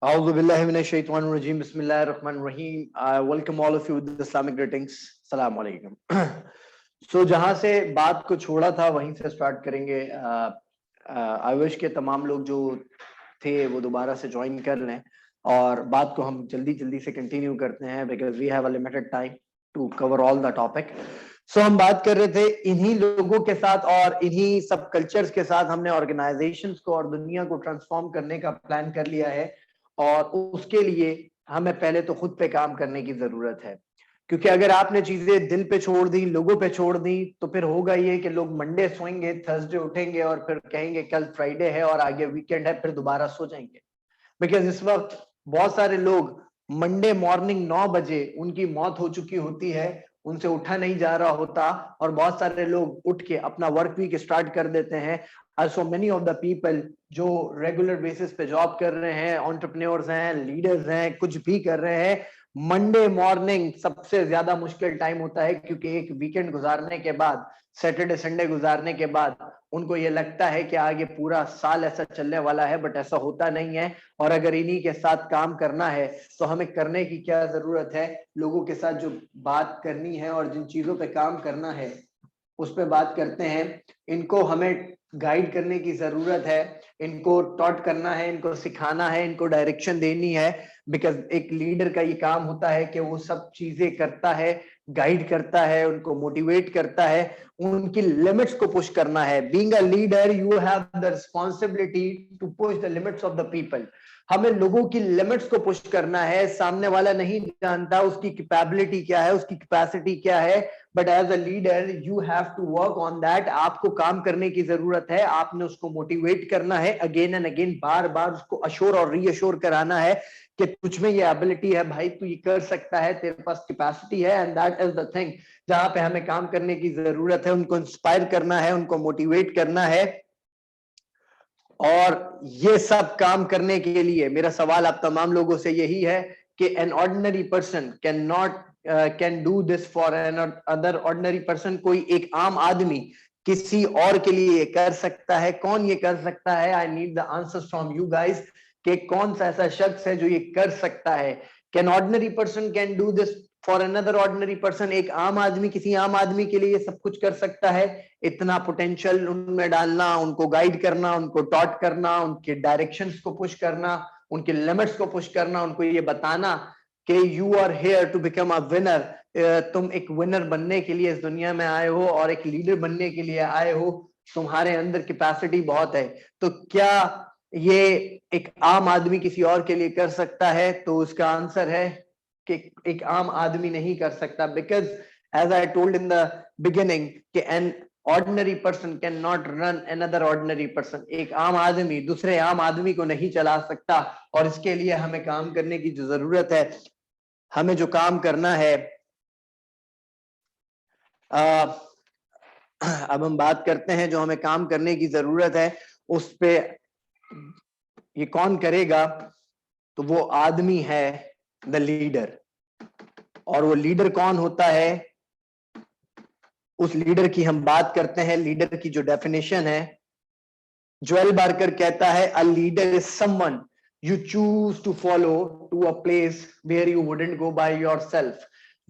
Auzubillahiminash-shaytanir-rajim. Bismillahir-rahmanir-rahim. I welcome all of you with Islamic greetings. Assalamu alaikum. So जहां से बात को छोड़ा था वहीं से स्टार्ट करेंगे. आई विश के तमाम लोग जो थे वो दोबारा से ज्वाइन कर लें और बात को हम जल्दी जल्दी से कंटिन्यू करते हैं because we have a limited time to cover all the topic. So हम बात कर रहे थे इन्हीं लोगों के साथ और इन्हीं सब कल्चर्स के साथ हमने ऑर्गेनाइजेशंस को और दुनिया को ट्रांसफॉर्म करने का प्लान कर लिया है और उसके लिए हमें पहले तो खुद पे काम करने की जरूरत है. क्योंकि अगर आपने चीजें दिल पे छोड़ दी, लोगों पे छोड़ दी, तो फिर होगा ये कि लोग मंडे सोएंगे, थर्सडे उठेंगे और फिर कहेंगे कल फ्राइडे है और आगे वीकेंड है, फिर दोबारा सो जाएंगे. बिकॉज इस वक्त बहुत सारे लोग मंडे मॉर्निंग 9 बजे उनकी मौत हो चुकी होती है, उनसे उठा नहीं जा रहा होता और बहुत सारे लोग उठ के अपना वर्क वीक स्टार्ट कर देते हैं. So many of the people जो रेगुलर बेसिस पे जॉब कर रहे हैं, एंटरप्रेन्योर्स हैं, लीडर्स हैं, कुछ भी कर रहे हैं, मंडे मॉर्निंग सबसे ज्यादा मुश्किल टाइम होता है. क्योंकि एक वीकेंड गुजारने के बाद, सैटरडे संडे गुजारने के बाद उनको ये लगता है कि आगे पूरा साल ऐसा चलने वाला है, बट ऐसा होता नहीं है. और अगर इन्हीं के साथ काम करना है तो हमें करने की क्या जरूरत है, लोगों के साथ जो बात करनी है और जिन चीजों पे काम करना है उस पे बात करते हैं. इनको हमें गाइड करने की जरूरत है, इनको टॉट करना है, इनको सिखाना है, इनको डायरेक्शन देनी है. बिकॉज एक लीडर का ये काम होता है कि वो सब चीजें करता है, गाइड करता है, उनको मोटिवेट करता है, उनकी लिमिट्स को पुश करना है. Being a leader you have the responsibility to push the limits of the people. हमें लोगों की लिमिट्स को पुश करना है. सामने वाला नहीं जानता उसकी कैपेबिलिटी क्या है, उसकी कैपेसिटी क्या है, but as a leader you have to work on that. आपको काम करने की जरूरत है, आपने उसको मोटिवेट करना है, अगेन एंड अगेन बार बार उसको अश्योर और रीअश्योर कराना है कि तुझ में ये एबिलिटी है भाई, तू ये कर सकता है, तेरे पास कैपेसिटी है. And that is the thing जहां पे हमें काम करने की जरूरत है. उनको इंस्पायर करना है, उनको मोटिवेट करना है. और ये सब काम करने के लिए मेरा सवाल आप तमाम लोगों से यही है कि an ordinary person can not can do this for an other ordinary person. कोई एक आम आदमी किसी और के लिए ये कर सकता है? कौन ये कर सकता है? I need the answers from you guys कि कौन सा ऐसा शख्स है जो ये कर सकता है. Can ordinary person can do this for another ordinary person? एक आम आदमी किसी आम आदमी के लिए सब कुछ कर सकता है? इतना पोटेंशियल उनमें डालना, उनको गाइड करना, उनको टॉट करना, उनके डायरेक्शंस को पुश करना, उनके लिमिट्स को पुश करना, उनको ये बताना कि you are here to become a winner. तुम एक विनर बनने के लिए इस दुनिया में आए हो और एक लीडर बनने के लिए आए हो. तुम्हारे अंदर कैपेसिटी बहुत है. तो क्या ये एक आम आदमी किसी और के लिए कर सकता है? तो उसका आंसर है कि एक आम आदमी नहीं कर सकता. Because as I told in the beginning कि an ordinary person can not run another ordinary person. एक आम आदमी दूसरे आम आदमी को नहीं चला सकता. और इसके लिए हमें काम करने की जो जरूरत है, हमें जो काम करना है, अब हम बात करते हैं जो हमें काम करने की जरूरत है उस पे. ये कौन करेगा? तो वो आदमी है द लीडर. और वो लीडर कौन होता है? उस लीडर की हम बात करते हैं. लीडर की जो डेफिनेशन है, जोएल बार्कर कहता है a leader is someone you choose to follow to a place where you wouldn't go by yourself.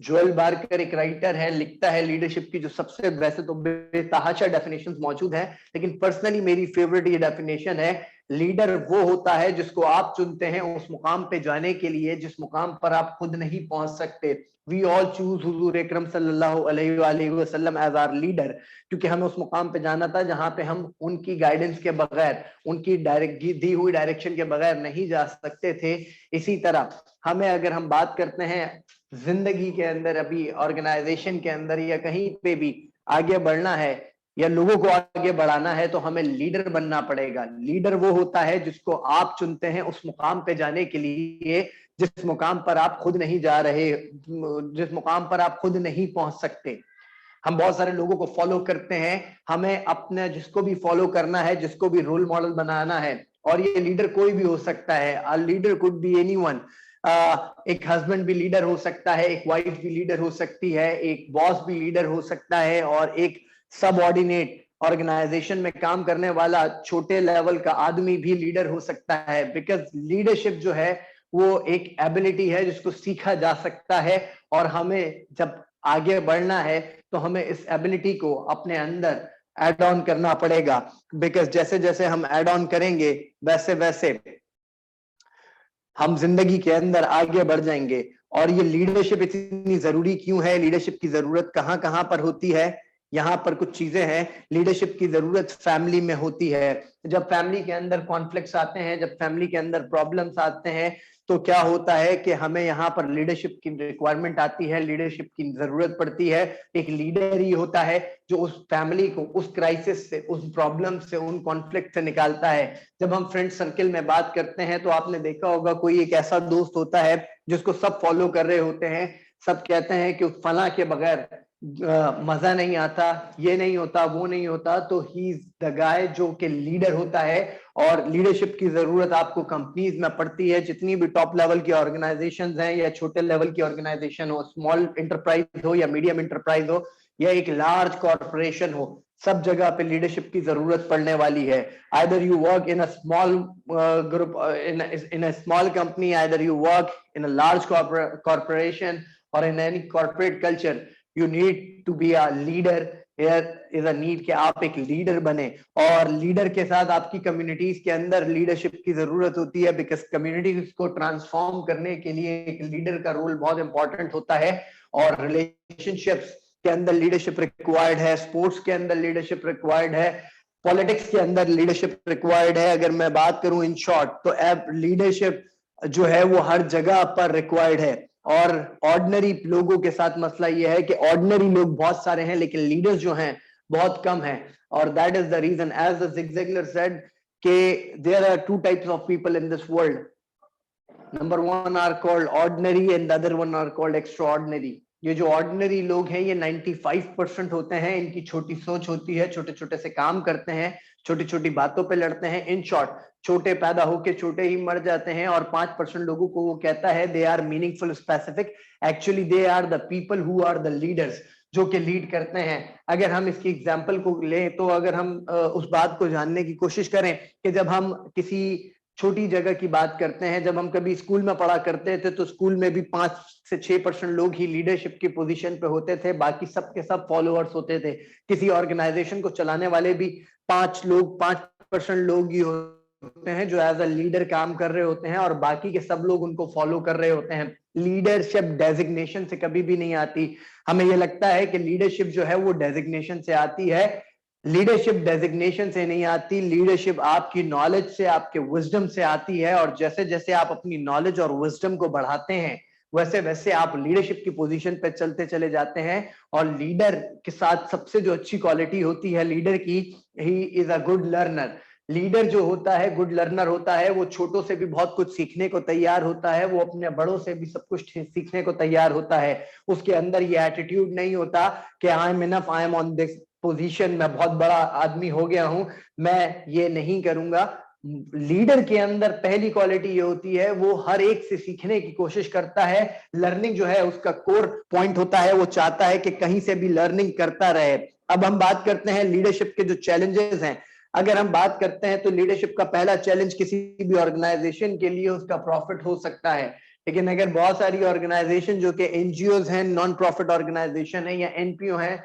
Joel Barker एक राइटर है, लिखता है लीडरशिप की जो सबसे, वैसे तो बेतहाशा डेफिनेशंस मौजूद हैं, लेकिन पर्सनली मेरी फेवरेट ये डेफिनेशन है. लीडर वो होता है जिसको आप चुनते हैं उस मुकाम पे जाने के लिए जिस मुकाम पर आप खुद नहीं पहुंच सकते. वी ऑल चूज हुजूर अकरम सल्लल्लाहु अलैहि वसल्लम एज आवर लीडर, क्योंकि हमें उस मुकाम पे जाना था जहां पे हम उनकी गाइडेंस के बगैर, उनकी डायरेक्ट दी हुई डायरेक्शन के बगैर नहीं जा सकते थे. इसी तरह हमें, अगर हम बात करते हैं जिंदगी के अंदर, अभी ऑर्गेनाइजेशन के अंदर या कहीं पे भी आगे बढ़ना है या लोगों को आगे बढ़ाना है, तो हमें लीडर बनना पड़ेगा. लीडर वो होता है जिसको आप चुनते हैं उस मुकाम पे जाने के लिए जिस मुकाम पर आप खुद नहीं जा रहे, जिस मुकाम पर आप खुद नहीं पहुंच सकते. हम बहुत सारे लोगों को फॉलो करते हैं. हमें अपने जिसको भी फॉलो करना है, जिसको भी रोल मॉडल बनाना है, और ये लीडर कोई भी हो सकता है. A leader could be anyone. एक हस्बैंड भी लीडर हो सकता है, एक वाइफ भी लीडर हो सकती है, एक बॉस भी लीडर हो सकता है, और एक सबऑर्डिनेट ऑर्गेनाइजेशन में काम करने वाला छोटे लेवल का आदमी भी लीडर हो सकता है, बिकॉज लीडरशिप जो है वो एक एबिलिटी है जिसको सीखा जा सकता है, और हमें जब आगे बढ़ना है तो हमें इस एबिलिटी को अपने अंदर ऐड ऑन करना पड़ेगा, बिकॉज जैसे जैसे हम ऐड ऑन करेंगे वैसे वैसे हम जिंदगी के अंदर आगे बढ़ जाएंगे। और ये लीडरशिप इतनी जरूरी क्यों है, लीडरशिप की जरूरत कहां कहां पर होती है, यहाँ पर कुछ चीजें हैं। लीडरशिप की जरूरत फैमिली में होती है। जब फैमिली के अंदर कॉन्फ्लिक्ट्स आते हैं, जब फैमिली के अंदर प्रॉब्लम्स आते हैं, तो क्या होता है कि हमें यहाँ पर लीडरशिप की रिक्वायरमेंट आती है, लीडरशिप की जरूरत पड़ती है। एक लीडर ही होता है जो उस फैमिली को उस क्राइसिस से, उस प्रॉब्लम से, उन कॉन्फ्लिक्ट से निकालता है। जब हम फ्रेंड सर्किल में बात करते हैं तो आपने देखा होगा कोई एक ऐसा दोस्त होता है जिसको सब फॉलो कर रहे होते हैं, सब कहते हैं कि उस फला के बगैर मजा नहीं आता, ये नहीं होता, वो नहीं होता, तो ही इज द गाय जो कि लीडर होता है। और लीडरशिप की जरूरत आपको कंपनीज में पड़ती है, जितनी भी टॉप लेवल की ऑर्गेनाइजेशंस हैं या छोटे लेवल की ऑर्गेनाइजेशन हो, स्मॉल इंटरप्राइज हो या मीडियम इंटरप्राइज हो या एक लार्ज कॉर्पोरेशन हो, सब जगह पे लीडरशिप की जरूरत पड़ने वाली है। Either you work in a small group, in a small company, either you work in a large corporation or in any corporate culture, you need to be a leader. Here is a need कि आप एक leader बने, और leader के साथ आपकी communities के अंदर लीडरशिप की जरूरत होती है, बिकॉज कम्युनिटीज को ट्रांसफॉर्म करने के लिए एक लीडर का रोल बहुत इंपॉर्टेंट होता है। और रिलेशनशिप्स के अंदर लीडरशिप रिक्वायर्ड है, स्पोर्ट्स के अंदर लीडरशिप रिक्वायर्ड है, पॉलिटिक्स के अंदर लीडरशिप रिक्वायर्ड है। अगर मैं बात करूं इन शॉर्ट, तो अब लीडरशिप जो है वो हर जगह पर रिक्वायर्ड है। और ऑर्डिनरी लोगों के साथ मसला यह है कि ऑर्डिनरी लोग बहुत सारे हैं लेकिन लीडर्स जो हैं बहुत कम हैं। और that is the reason, as the Zig Ziglar said, कि there are two types of people in this world. Number one are called ordinary and the other one are called extraordinary. ये जो ordinary लोग हैं ये 95% होते हैं, इनकी छोटी सोच होती है, छोटे छोटे से काम करते हैं, छोटी छोटी बातों पे लड़ते हैं। इन शॉर्ट, छोटे पैदा होके छोटे ही मर जाते हैं। और 5% लोगों को वो कहता है they are meaningful specific, actually they are the people who are the leaders, जो कि लीड करते हैं। अगर हम इसकी एग्जाम्पल को लें, तो अगर हम उस बात को जानने की कोशिश करें कि जब हम किसी छोटी जगह की बात करते हैं, जब हम कभी स्कूल में पढ़ा करते थे तो स्कूल में भी 5 से 6% लोग ही लीडरशिप की पोजीशन पे होते थे, बाकी सब के सब फॉलोअर्स होते थे। किसी ऑर्गेनाइजेशन को चलाने वाले भी 5% लोग ही होते हैं जो एज अ लीडर काम कर रहे होते हैं, और बाकी के सब लोग उनको फॉलो कर रहे होते हैं। लीडरशिप डेजिग्नेशन से कभी भी नहीं आती। हमें यह लगता है कि लीडरशिप जो है वो डेजिग्नेशन से आती है, लीडरशिप डेजिग्नेशन से नहीं आती। लीडरशिप आपकी नॉलेज से, आपके विजडम से आती है, और जैसे जैसे आप अपनी नॉलेज और विजडम को बढ़ाते हैं वैसे वैसे आप लीडरशिप की पोजीशन पे चलते चले जाते हैं। और लीडर के साथ सबसे जो अच्छी क्वालिटी होती है लीडर की, he is a good learner. Leader जो होता है गुड लर्नर होता है, वो छोटों से भी बहुत कुछ सीखने को तैयार होता है, वो अपने बड़ों से भी सब कुछ सीखने को तैयार होता है। उसके अंदर ये एटीट्यूड नहीं होता कि I am enough, I am on this position, मैं बहुत बड़ा आदमी हो गया हूं, मैं ये नहीं करूंगा। लीडर के अंदर पहली क्वालिटी ये होती है, वो हर एक से सीखने की कोशिश करता है। लर्निंग जो है उसका कोर पॉइंट होता है, वो चाहता है कि कहीं से भी लर्निंग करता रहे। अब हम बात करते हैं लीडरशिप के जो चैलेंजेस हैं। अगर हम बात करते हैं तो लीडरशिप का पहला चैलेंज किसी भी ऑर्गेनाइजेशन के लिए उसका प्रॉफिट हो सकता है। लेकिन अगर बहुत सारी ऑर्गेनाइजेशन जो कि एनजीओ हैं, नॉन प्रॉफिट ऑर्गेनाइजेशन है, या एनपीओ है,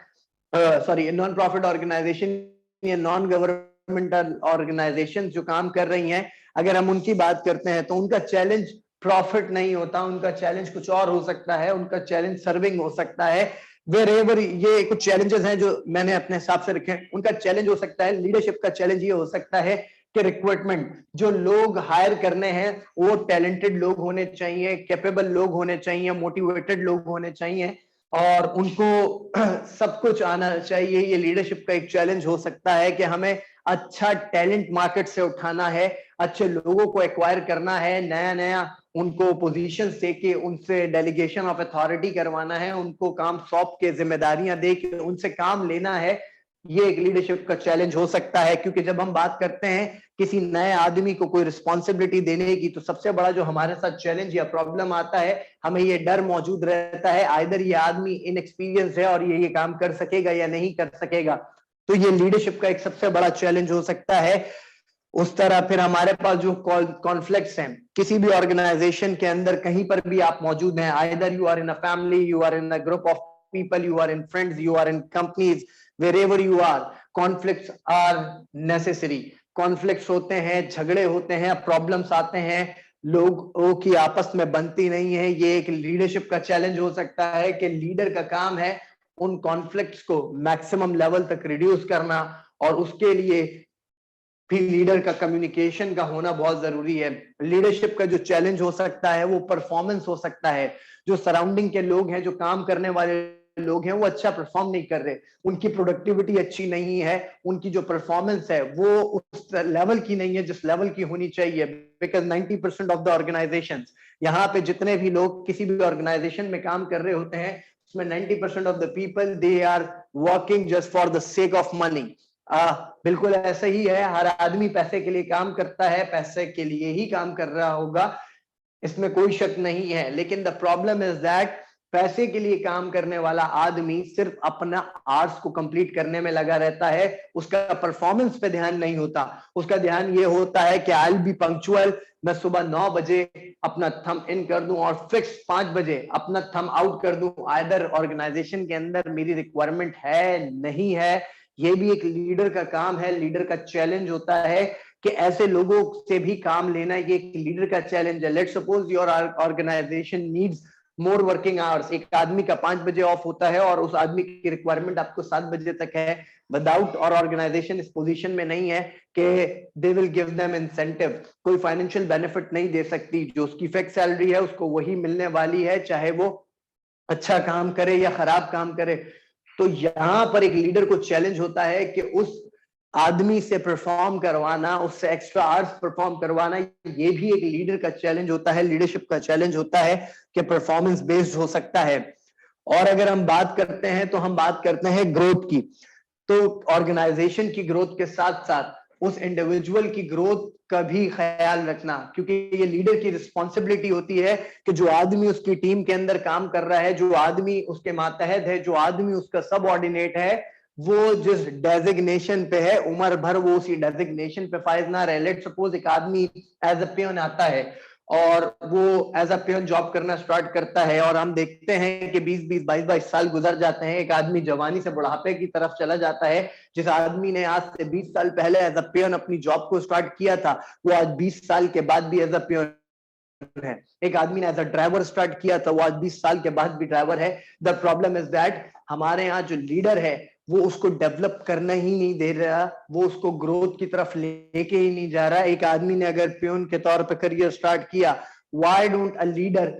सॉरी नॉन प्रॉफिट ऑर्गेनाइजेशन या नॉन गवर्नमेंटल ऑर्गेनाइजेशन जो काम कर रही हैं, अगर हम उनकी बात करते हैं तो उनका चैलेंज प्रॉफिट नहीं होता, उनका चैलेंज कुछ और हो सकता है, उनका चैलेंज सर्विंग हो सकता है। वेरेवर, ये कुछ चैलेंजेस हैं जो मैंने अपने हिसाब से रखे हैं। उनका चैलेंज हो सकता है, लीडरशिप का चैलेंज ये हो सकता है कि रिक्रूटमेंट, जो लोग हायर करने हैं वो टैलेंटेड लोग होने चाहिए, कैपेबल लोग होने चाहिए, मोटिवेटेड लोग होने चाहिए, और उनको सब कुछ आना चाहिए। ये लीडरशिप का एक चैलेंज हो सकता है कि हमें अच्छा टैलेंट मार्केट से उठाना है, अच्छे लोगों को एक्वायर करना है, नया नया उनको पोजीशन दे के उनसे डेलीगेशन ऑफ अथॉरिटी करवाना है, उनको काम सौंप के जिम्मेदारियां दे के उनसे काम लेना है। ये एक लीडरशिप का चैलेंज हो सकता है, क्योंकि जब हम बात करते हैं किसी नए आदमी को कोई रिस्पॉन्सिबिलिटी देने की, तो सबसे बड़ा जो हमारे साथ चैलेंज या प्रॉब्लम आता है, हमें ये डर मौजूद रहता है आइदर ये आदमी इनएक्सपीरियंस है और ये काम कर सकेगा या नहीं कर सकेगा। तो ये लीडरशिप का एक सबसे बड़ा चैलेंज हो सकता है। उस तरह फिर हमारे पास जो कॉन्फ्लिक्ट्स हैं किसी भी ऑर्गेनाइजेशन के अंदर, कहीं पर भी आप मौजूद हैं, either you are in a family, you are in a group of people, you are in friends, you are in companies, wherever you are, conflicts are necessary। Conflicts होते हैं, झगड़े होते हैं, प्रॉब्लम्स आते हैं, लोगों की आपस में बनती नहीं है। ये एक लीडरशिप का चैलेंज हो सकता है कि लीडर का काम है उन कॉन्फ्लिक्ट्स को मैक्सिमम लेवल तक रिड्यूस करना, और उसके लिए भी लीडर का कम्युनिकेशन का होना बहुत जरूरी है। लीडरशिप का जो चैलेंज हो सकता है वो परफॉर्मेंस हो सकता है। जो सराउंडिंग के लोग हैं, जो काम करने वाले लोग हैं, वो अच्छा परफॉर्म नहीं कर रहे, उनकी प्रोडक्टिविटी अच्छी नहीं है, उनकी जो परफॉर्मेंस है वो उस लेवल की नहीं है जिस लेवल की होनी चाहिए। बिकॉज 90% ऑफ द ऑर्गेनाइजेशंस, यहाँ पे जितने भी लोग किसी भी ऑर्गेनाइजेशन में काम कर रहे होते हैं, उसमें 90% of the people they are working just for the sake of money. बिल्कुल ऐसा ही है, हर आदमी पैसे के लिए काम करता है, पैसे के लिए ही काम कर रहा होगा, इसमें कोई शक नहीं है। लेकिन द प्रॉब्लम इज दैट पैसे के लिए काम करने वाला आदमी सिर्फ अपना आर्ट्स को कंप्लीट करने में लगा रहता है, उसका परफॉर्मेंस पे ध्यान नहीं होता। उसका ध्यान ये होता है कि आई विल बी पंक्चुअल, मैं सुबह 9 बजे अपना थंब इन कर दूं और फिक्स 5 बजे अपना थंब आउट कर दूं। आइदर ऑर्गेनाइजेशन के अंदर मेरी रिक्वायरमेंट है नहीं है, ये भी एक लीडर का काम है। लीडर का चैलेंज होता है कि ऐसे लोगों से भी काम लेना, ये एक लीडर का चैलेंज है। Let's suppose your organization needs more working hours, एक आदमी का 5 बजे ऑफ होता है और उस आदमी की रिक्वायरमेंट आपको 7 बजे तक है, विदाउट, और ऑर्गेनाइजेशन इस पोजीशन में नहीं है कि they will give them incentive, कोई फाइनेंशियल बेनिफिट नहीं दे सकती, जो उसकी फिक्स सैलरी है उसको वही मिलने वाली है, चाहे वो अच्छा काम करे या खराब काम करे। तो यहां पर एक लीडर को चैलेंज होता है कि उस आदमी से परफॉर्म करवाना, उससे एक्स्ट्रा आवर्स परफॉर्म करवाना, ये भी एक लीडर का चैलेंज होता है, लीडरशिप का चैलेंज होता है कि परफॉर्मेंस बेस्ड हो सकता है। और अगर हम बात करते हैं तो हम बात करते हैं ग्रोथ की। तो ऑर्गेनाइजेशन की ग्रोथ के साथ साथ उस इंडिविजुअल की ग्रोथ का भी ख्याल रखना, क्योंकि ये लीडर की रिस्पॉन्सिबिलिटी होती है कि जो आदमी उसकी टीम के अंदर काम कर रहा है, जो आदमी उसके मातहत है, जो आदमी उसका सबऑर्डिनेट है, वो जिस डेजिग्नेशन पे है उम्र भर वो उसी डेजिग्नेशन पे फायज ना रहे। लेट्स सपोज एक आदमी एज अ पियोन आता है और वो एज अ पियोन जॉब करना स्टार्ट करता है, और हम देखते हैं कि 20-20 22-22 साल गुजर जाते हैं, एक आदमी जवानी से बुढ़ापे की तरफ चला जाता है। जिस आदमी ने आज से 20 साल पहले एज अ पियोन अपनी जॉब को स्टार्ट किया था, वो आज 20 साल के बाद भी एज अ पियोन है। एक आदमी ने एज अ ड्राइवर स्टार्ट किया था, वो आज 20 साल के बाद भी ड्राइवर है। द प्रॉब्लम इज दैट हमारे यहाँ जो लीडर है वो उसको डेवलप करना ही नहीं दे रहा, वो उसको ग्रोथ की तरफ लेके ही नहीं जा रहा। एक आदमी ने अगर प्यून के तौर पे करियर स्टार्ट किया, वाई डोंट अ लीडर,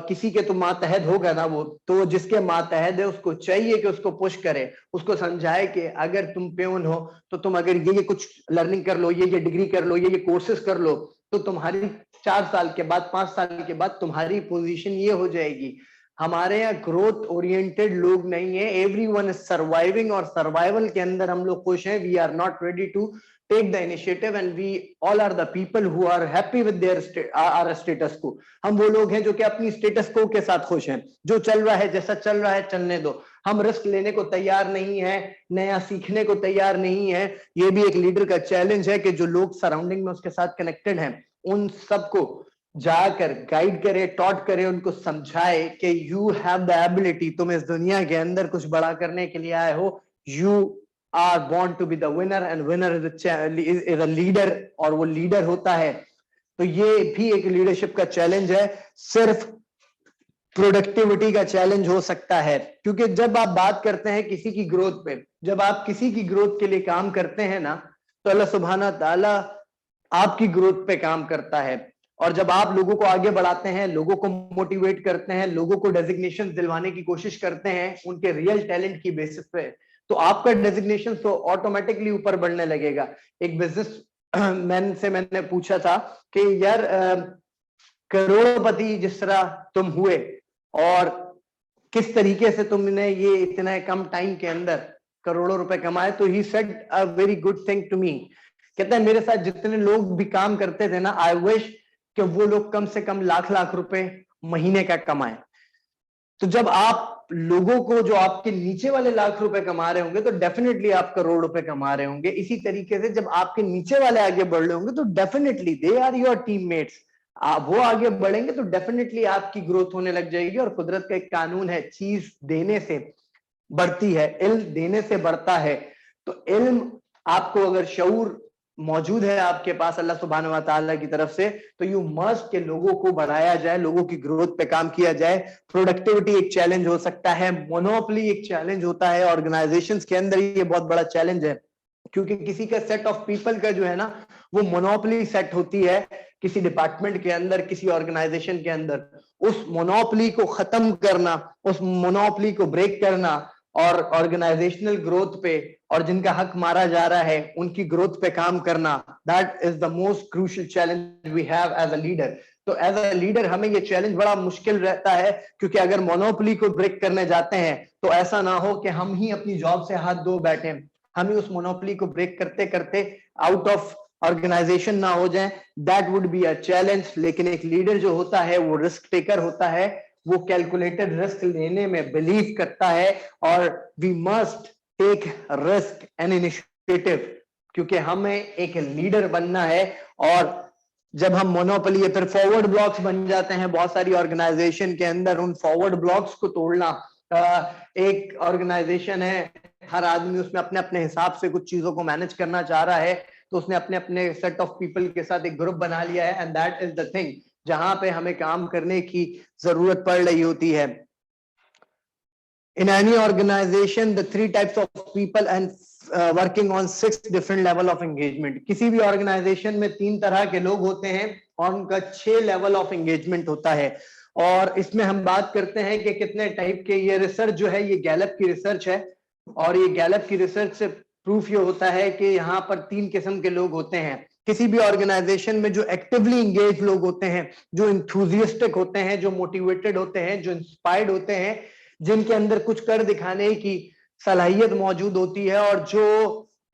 किसी के तो मातहत होगा ना, वो तो जिसके मातहत है उसको चाहिए कि उसको पुश करे, उसको समझाए कि अगर तुम प्यून हो तो तुम अगर ये कुछ लर्निंग कर लो, ये डिग्री कर लो, ये कोर्सेज कर लो, तो तुम्हारी 4 साल के बाद, 5 साल के बाद तुम्हारी पोजीशन ये हो जाएगी। हमारे यहाँ ग्रोथ ओरिएंटेड लोग नहीं है, एवरीवन इज सर्वाइविंग, और सर्वाइवल के अंदर हम लोग खुश हैं। We are not ready to take the initiative and we all are the people who are happy with their our status quo. हम वो लोग हैं जो कि अपनी स्टेटस को के साथ खुश हैं, जो चल रहा है, जैसा चल रहा है चलने दो। हम रिस्क लेने को तैयार नहीं है, नया सीखने को तैयार नहीं है। ये भी एक लीडर का चैलेंज है कि जो लोग सराउंडिंग में उसके साथ कनेक्टेड हैं, उन सबको जाकर गाइड करे, टॉट करे, उनको समझाए कि यू हैव द एबिलिटी, तुम इस दुनिया के अंदर कुछ बड़ा करने के लिए आए हो, you are born to be the winner and winner is a leader, और वो लीडर होता है। तो ये भी एक लीडरशिप का चैलेंज है, सिर्फ प्रोडक्टिविटी का चैलेंज हो सकता है। क्योंकि जब आप बात करते हैं किसी की ग्रोथ पे, जब आप किसी की ग्रोथ के लिए काम करते हैं ना, तो अल्लाह सुब्हाना ताला आपकी ग्रोथ पे काम करता है। और जब आप लोगों को आगे बढ़ाते हैं, लोगों को मोटिवेट करते हैं, लोगों को डेजिग्नेशन दिलवाने की कोशिश करते हैं उनके रियल टैलेंट की बेसिस पे, तो आपका डेजिग्नेशन तो ऑटोमेटिकली ऊपर बढ़ने लगेगा। एक बिजनेस मैन से मैंने पूछा था कि यार करोड़पति जिस तरह तुम हुए और किस तरीके से तुमने ये इतने कम टाइम के अंदर करोड़ों रुपए कमाए, तो he said a very good thing to me. कहता है मेरे साथ जितने लोग भी काम करते थे ना, आई विश कि वो लोग कम से कम लाख लाख रुपए महीने का कमाए। तो जब आप लोगों को, जो आपके नीचे वाले लाख रुपए कमा रहे होंगे तो डेफिनेटली आप करोड़ रुपए कमा रहे होंगे। इसी तरीके से जब आपके नीचे वाले आगे बढ़ रहे होंगे तो definitely they are your teammates, वो आगे बढ़ेंगे तो डेफिनेटली आपकी ग्रोथ होने लग जाएगी। और कुदरत का एक कानून है, चीज देने से बढ़ती है, इल्म देने से बढ़ता है। तो इल्म आपको अगर शऊर मौजूद है आपके पास अल्लाह सुब्हानहू व तआला की तरफ से, तो यू मस्ट के लोगों को बढ़ाया जाए, लोगों की ग्रोथ पे काम किया जाए। प्रोडक्टिविटी एक चैलेंज हो सकता है, मोनोपोली एक चैलेंज होता है, ऑर्गेनाइजेशंस के अंदर ये बहुत बड़ा चैलेंज है, क्योंकि किसी का सेट ऑफ पीपल का जो है ना वो मोनोपोली सेट होती है किसी डिपार्टमेंट के अंदर, किसी ऑर्गेनाइजेशन के अंदर। उस मोनोपोली को खत्म करना, उस मोनोपोली को ब्रेक करना और ऑर्गेनाइजेशनल ग्रोथ पे और जिनका हक मारा जा रहा है उनकी ग्रोथ पे काम करना, that is the most crucial challenge we have as a leader. तो एज अ लीडर हमें ये चैलेंज बड़ा मुश्किल रहता है, क्योंकि अगर मोनोपोली को ब्रेक करने जाते हैं तो ऐसा ना हो कि हम ही अपनी जॉब से हाथ धो बैठे, हम ही उस मोनोपोली को ब्रेक करते करते आउट ऑफ ऑर्गेनाइजेशन ना हो जाए। That would be a challenge. लेकिन एक लीडर जो होता है वो रिस्क टेकर होता है, वो कैलकुलेटेड रिस्क लेने में बिलीव करता है, और we must take risk and initiative, क्योंकि हमें एक लीडर बनना है। और जब हम मोनोपोली फिर फॉरवर्ड ब्लॉक्स बन जाते हैं बहुत सारी ऑर्गेनाइजेशन के अंदर, उन फॉरवर्ड ब्लॉक्स को तोड़ना। एक ऑर्गेनाइजेशन है, हर आदमी उसमें अपने अपने हिसाब से कुछ चीजों को मैनेज करना चाह रहा है, तो उसने अपने अपने सेट ऑफ पीपल के साथ एक ग्रुप बना लिया है, and that is the thing जहां पे हमें काम करने की जरूरत पड़ रही होती है। In any organization, the three types of people and working on 6 different level of engagement. किसी भी ऑर्गेनाइजेशन में 3 तरह के लोग होते हैं और उनका 6 लेवल ऑफ एंगेजमेंट होता है। और इसमें हम बात करते हैं कि कितने टाइप के, ये रिसर्च जो है ये गैलप की रिसर्च है, और ये गैलप की रिसर्च से प्रूफ ये होता है कि यहाँ पर 3 किस्म के लोग होते हैं किसी भी ऑर्गेनाइजेशन में। जो एक्टिवली इंगेज लोग होते हैं, जो इंथुजियास्टिक होते हैं, जो मोटिवेटेड होते हैं, जो इंस्पायर्ड होते हैं, जिनके अंदर कुछ कर दिखाने की सलाहियत मौजूद होती है और जो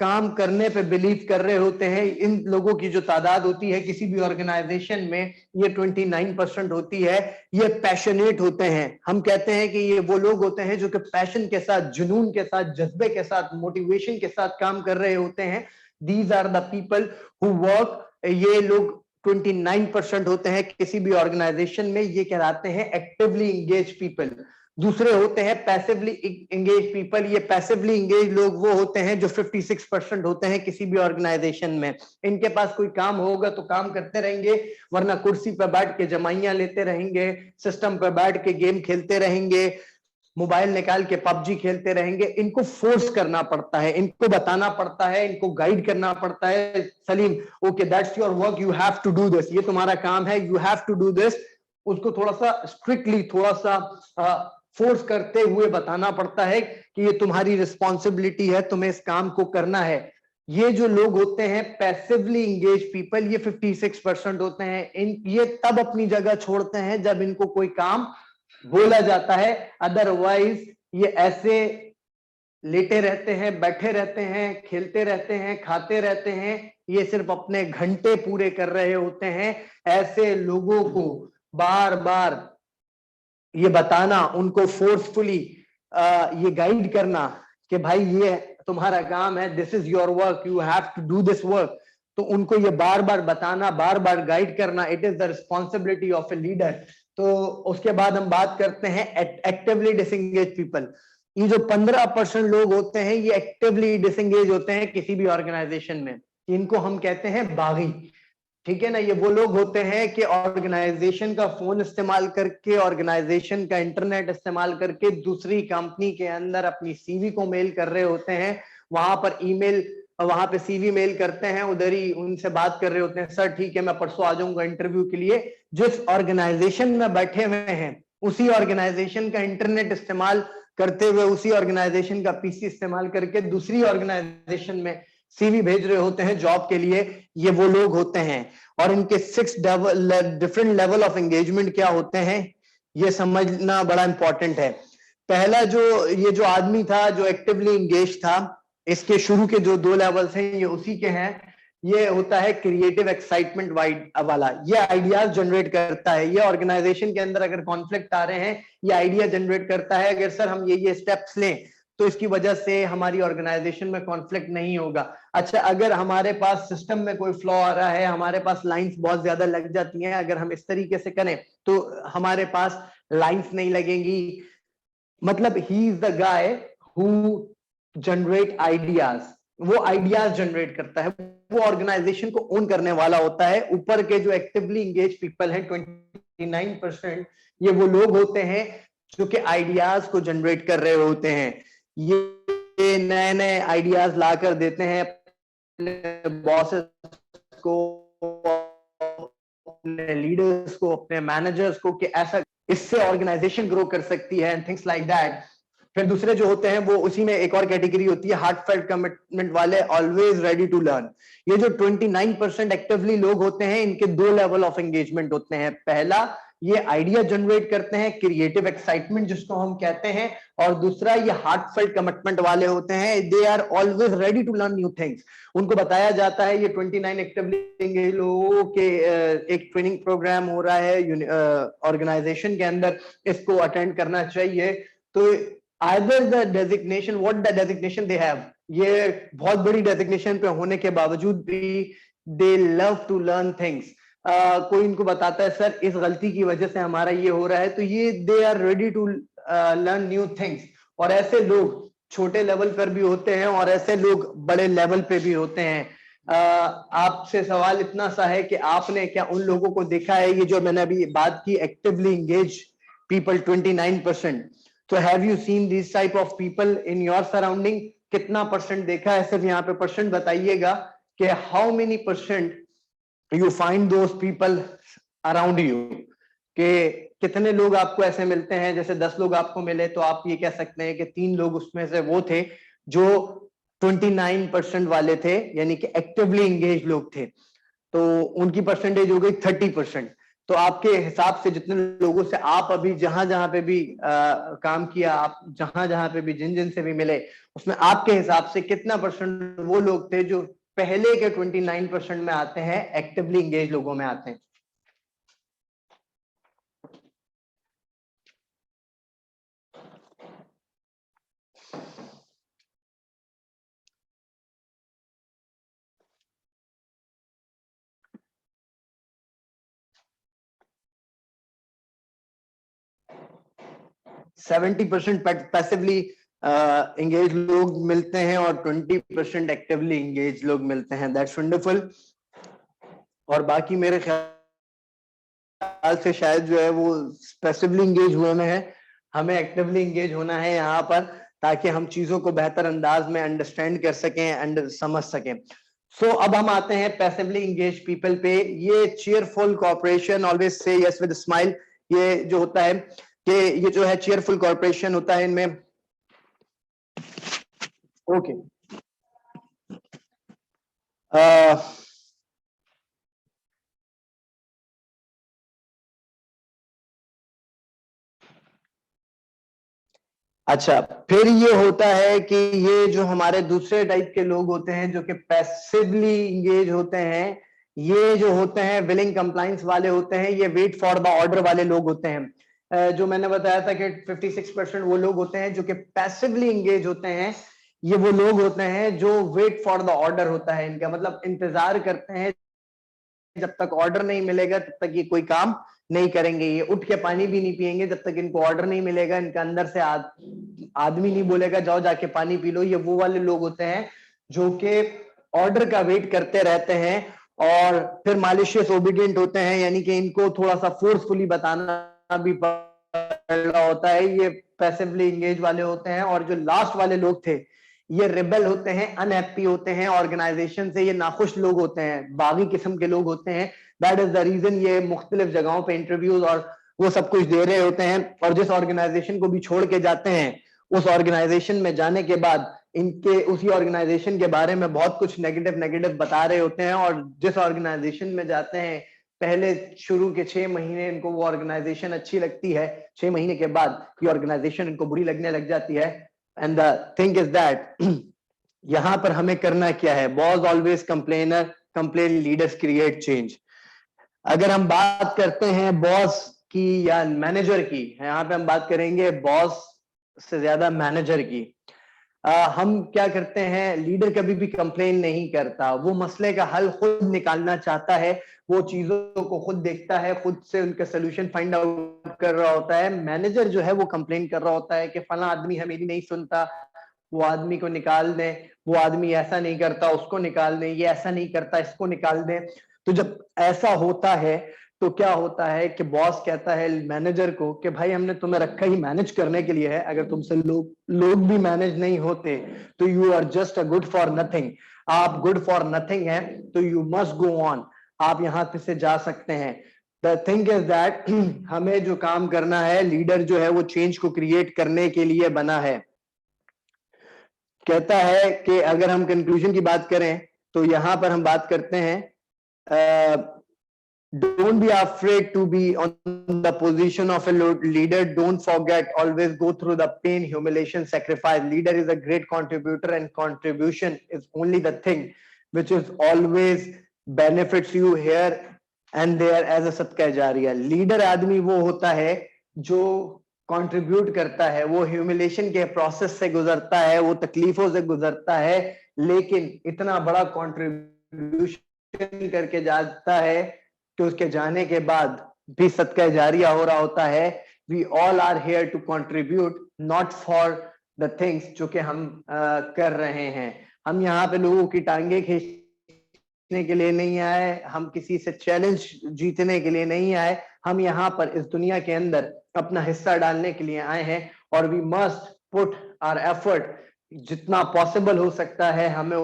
काम करने पे बिलीव कर रहे होते हैं, इन लोगों की जो तादाद होती है किसी भी ऑर्गेनाइजेशन में ये 29% होती है। ये पैशनेट होते हैं। हम कहते हैं कि ये वो लोग होते हैं जो कि पैशन के साथ, जुनून के साथ, जज्बे के साथ, मोटिवेशन के साथ काम कर रहे होते हैं। These are the people who work. ये लोग 29% होते हैं किसी भी ऑर्गेनाइजेशन में, ये कहलाते हैं एक्टिवली इंगेज पीपल। दूसरे होते हैं पैसिवली इंगेज पीपल। ये पैसिवली इंगेज लोग वो होते हैं जो 56% होते हैं किसी भी ऑर्गेनाइजेशन में। इनके पास कोई काम होगा तो काम करते रहेंगे, वरना कुर्सी पर बैठ के जमाइयां लेते रहेंगे, सिस्टम पर बैठ के गेम खेलते रहेंगे, मोबाइल निकाल के पबजी खेलते रहेंगे। इनको फोर्स करना पड़ता है, इनको बताना पड़ता है, इनको गाइड करना पड़ता है, Salim okay that's your work, you have to do this, ये तुम्हारा काम है, you have to do this. उसको थोड़ा सा स्ट्रिक्टली, थोड़ा सा फोर्स करते हुए बताना पड़ता है कि ये तुम्हारी रिस्पॉन्सिबिलिटी है, तुम्हें इस काम को करना है। ये जो लोग होते हैं पैसिवली इंगेज पीपल, ये 56% होते हैं। ये तब अपनी जगह छोड़ते हैं जब इनको कोई काम बोला जाता है, अदरवाइज ये ऐसे लेटे रहते हैं, बैठे रहते हैं, खेलते रहते हैं, खाते रहते हैं, ये सिर्फ अपने घंटे पूरे कर रहे होते हैं। ऐसे लोगों को बार बार ये बताना, उनको फोर्सफुली ये गाइड करना कि भाई ये तुम्हारा काम है, this is your work, you have to do this work, तो उनको ये बार बार बताना, बार बार गाइड करना, it is the responsibility of a leader. तो उसके बाद हम बात करते हैं एक्टिवली डिसएंगेज पीपल। ये जो 15% लोग होते हैं ये एक्टिवली डिसएंगेज होते हैं किसी भी ऑर्गेनाइजेशन में, इनको हम कहते हैं बागी। ठीक है ना, ये वो लोग होते हैं कि ऑर्गेनाइजेशन का फोन इस्तेमाल करके, ऑर्गेनाइजेशन का इंटरनेट इस्तेमाल करके दूसरी कंपनी के अंदर अपनी सीवी को मेल कर रहे होते हैं, वहां पर ईमेल, वहां पे सीवी मेल करते हैं, उधर ही उनसे बात कर रहे होते हैं, सर ठीक है मैं परसों आ जाऊंगा इंटरव्यू के लिए। जिस ऑर्गेनाइजेशन में बैठे हुए हैं उसी ऑर्गेनाइजेशन का इंटरनेट इस्तेमाल करते हुए, उसी ऑर्गेनाइजेशन का पीसी इस्तेमाल करके दूसरी ऑर्गेनाइजेशन में सीवी भेज रहे होते हैं जॉब के लिए, ये वो लोग होते हैं। और इनके 6 डिफरेंट लेवल ऑफ एंगेजमेंट क्या होते हैं ये समझना बड़ा इंपॉर्टेंट है। पहला जो ये जो आदमी था जो एक्टिवली इंगेज था, इसके शुरू के जो 2 लेवल्स हैं ये उसी के हैं। ये होता है क्रिएटिव एक्साइटमेंट वाला, ये आइडियाज जनरेट करता है। ये ऑर्गेनाइजेशन के अंदर अगर कॉन्फ्लिक्ट आ रहे हैं, ये आइडिया जनरेट करता है, अगर सर हम ये स्टेप्स लें तो इसकी वजह से हमारी ऑर्गेनाइजेशन में कॉन्फ्लिक्ट नहीं होगा। अच्छा, अगर हमारे पास सिस्टम में कोई फ्लॉ आ रहा है, हमारे पास लाइंस बहुत ज्यादा लग जाती हैं, अगर हम इस तरीके से करें तो हमारे पास लाइंस नहीं लगेंगी। मतलब he is the guy who generate ideas, वो आइडियाज जनरेट करता है, वो ऑर्गेनाइजेशन को ओन करने वाला होता है। ऊपर के जो एक्टिवली इंगेज पीपल हैं 29%, ये वो लोग होते हैं जो कि आइडियाज को जनरेट कर रहे होते हैं। ये नए नए आइडियाज लाकर देते हैं अपने बॉसेस को, अपने लीडर्स को, अपने मैनेजर्स को, कि ऐसा इससे ऑर्गेनाइजेशन ग्रो कर सकती है एंड थिंग्स लाइक दैट। फिर दूसरे जो होते हैं वो उसी में एक और कैटेगरी होती है, हार्टफेल्ट कमिटमेंट वाले, ऑलवेज रेडी टू लर्न। ये जो 29% एक्टिवली लोग होते हैं, इनके दो लेवल ऑफ एंगेजमेंट होते हैं। पहला, ये आइडिया जनरेट करते हैं, क्रिएटिव एक्साइटमेंट जिसको हम कहते हैं, और दूसरा ये हार्टफेल्ट कमिटमेंट वाले होते हैं, they are always ready to learn new things. उनको बताया जाता है, ये 29 एक्टिवली लोगों के एक ट्रेनिंग प्रोग्राम हो रहा है ऑर्गेनाइजेशन के अंदर, इसको अटेंड करना चाहिए। तो either the designation, what the designation they have, ये बहुत बड़ी डेजिग्नेशन पे होने के बावजूद भी they love to learn things। कोई इनको बताता है सर इस गलती की वजह से हमारा ये हो रहा है, तो ये they are ready to learn new things। और ऐसे लोग छोटे लेवल पर भी होते हैं और ऐसे लोग बड़े लेवल पे भी होते हैं। आपसे सवाल इतना सा है कि आपने क्या उन लोगों को देखा है, ये जो मैंने अभी बात की एक्टिवली इंगेज पीपल 29%, तो have you seen this type of people in your surrounding? कितना परसेंट देखा है? सिर्फ यहाँ पे परसेंट बताइएगा कि how many percent you find those people around you, कि कितने लोग आपको ऐसे मिलते हैं। जैसे 10 लोग आपको मिले तो आप ये कह सकते हैं कि 3 लोग उसमें से वो थे जो 29% वाले थे, यानी कि एक्टिवली इंगेज लोग थे, तो उनकी परसेंटेज हो गई 30%। तो आपके हिसाब से जितने लोगों से आप अभी जहां जहां पे भी काम किया, आप जहां जहां पे भी जिन जिन से भी मिले, उसमें आपके हिसाब से कितना परसेंट वो लोग थे जो पहले के 29% में आते हैं, एक्टिवली इंगेज लोगों में आते हैं? 70% पैसिवली इंगेज लोग मिलते हैं और 20% एक्टिवली इंगेज लोग मिलते हैं। That's wonderful. और बाकी मेरे ख्याल से शायद जो है वो पैसिवली इंगेज हुए में है, हमें एक्टिवली इंगेज होना है यहाँ पर, ताकि हम चीजों को बेहतर अंदाज में अंडरस्टैंड कर सकें, समझ सकें। सो अब हम आते हैं पैसिवली इंगेज पीपल पे। ये cheerful corporation, always say yes with smile, ये जो होता है कि ये जो है चीयरफुल कॉर्पोरेशन होता है इनमें। ओके, अच्छा, फिर ये होता है कि ये जो हमारे दूसरे टाइप के लोग होते हैं जो कि पैसिवली इंगेज होते हैं, ये जो होते हैं विलिंग कंप्लाइंस वाले होते हैं, ये वेट फॉर द ऑर्डर वाले लोग होते हैं। जो मैंने बताया था कि 56% वो लोग होते हैं जो कि पैसिवली इंगेज होते हैं। ये वो लोग होते हैं जो वेट फॉर द ऑर्डर होता है इनका, मतलब इंतजार करते हैं, जब तक ऑर्डर नहीं मिलेगा तब तक ये कोई काम नहीं करेंगे। ये उठ के पानी भी नहीं पिएंगे जब तक इनको ऑर्डर नहीं मिलेगा। इनका अंदर से आदमी नहीं बोलेगा जाओ जाके पानी पी लो। ये वो वाले लोग होते हैं जो कि ऑर्डर का वेट करते रहते हैं और फिर मालिशियस ओबीडियंट होते हैं, यानी कि इनको थोड़ा सा फोर्सफुली बताना भी पड़ रहा होता है। ये पैसिवली इंगेज वाले होते हैं। और जो लास्ट वाले लोग थे, ये रिबेल होते हैं, अनहैप्पी होते हैं ऑर्गेनाइजेशन से, ये नाखुश लोग होते हैं, बागी किस्म के लोग होते हैं। दैट इज द रीजन ये मुख्तलिफ जगहों पे इंटरव्यूज और वो सब कुछ दे रहे होते हैं, और जिस ऑर्गेनाइजेशन को भी छोड़ के जाते हैं, उस ऑर्गेनाइजेशन में जाने के बाद इनके उसी ऑर्गेनाइजेशन के बारे में बहुत कुछ नेगेटिव नेगेटिव बता रहे होते हैं। और जिस ऑर्गेनाइजेशन में जाते हैं, पहले शुरू के 6 महीने इनको वो ऑर्गेनाइजेशन अच्छी लगती है, 6 महीने के बाद ये ऑर्गेनाइजेशन इनको बुरी लगने लग जाती है। And the thing is that यहाँ पर हमें करना क्या है? Boss always complainer, complain, leaders create change. अगर हम बात करते हैं बॉस की या मैनेजर की, यहाँ पे हम बात करेंगे बॉस से ज्यादा मैनेजर की। हम क्या करते हैं, लीडर कभी भी कंप्लेन नहीं करता, वो मसले का हल खुद निकालना चाहता है, वो चीजों को खुद देखता है, खुद से उनका सोल्यूशन फाइंड आउट कर रहा होता है। मैनेजर जो है वो कंप्लेन कर रहा होता है कि फला आदमी है मेरी नहीं सुनता, वो आदमी को निकाल दें, वो आदमी ऐसा नहीं करता उसको निकाल दें, ये ऐसा नहीं करता इसको निकाल दें। तो जब ऐसा होता है तो क्या होता है कि बॉस कहता है मैनेजर को कि भाई हमने तुम्हें रखा ही मैनेज करने के लिए है, अगर तुमसे लोग भी मैनेज नहीं होते तो you are just a good for nothing, आप गुड फॉर नथिंग है, तो यू मस्ट गो ऑन, आप यहां से जा सकते हैं। द थिंग इज दैट हमें जो काम करना है, लीडर जो है वो चेंज को क्रिएट करने के लिए बना है। कहता है कि अगर हम कंक्लूजन की बात करें तो यहां पर हम बात करते हैं, don't be afraid to be on the position of a leader. Don't forget, always go through the pain, humiliation, sacrifice. Leader is a great contributor, and contribution is only the thing which is always benefits you here and there as a sadqa jariya. Leader आदमी वो होता है जो contribute करता है, वो humiliation के process से गुजरता है, वो तकलीफों से गुजरता है, लेकिन इतना बड़ा कंट्रीब्यूशन करके जाता है कि उसके जाने के बाद भी सदका जारिया हो रहा होता है। We all are here to contribute, not for the things जो कि हम कर रहे हैं। हम यहाँ पे लोगों की टांगे खींचने के लिए नहीं आए, हम किसी से चैलेंज जीतने के लिए नहीं आए, हम यहाँ पर इस दुनिया के अंदर अपना हिस्सा डालने के लिए आए हैं। और we must put our effort, जितना पॉसिबल हो सकता है हमें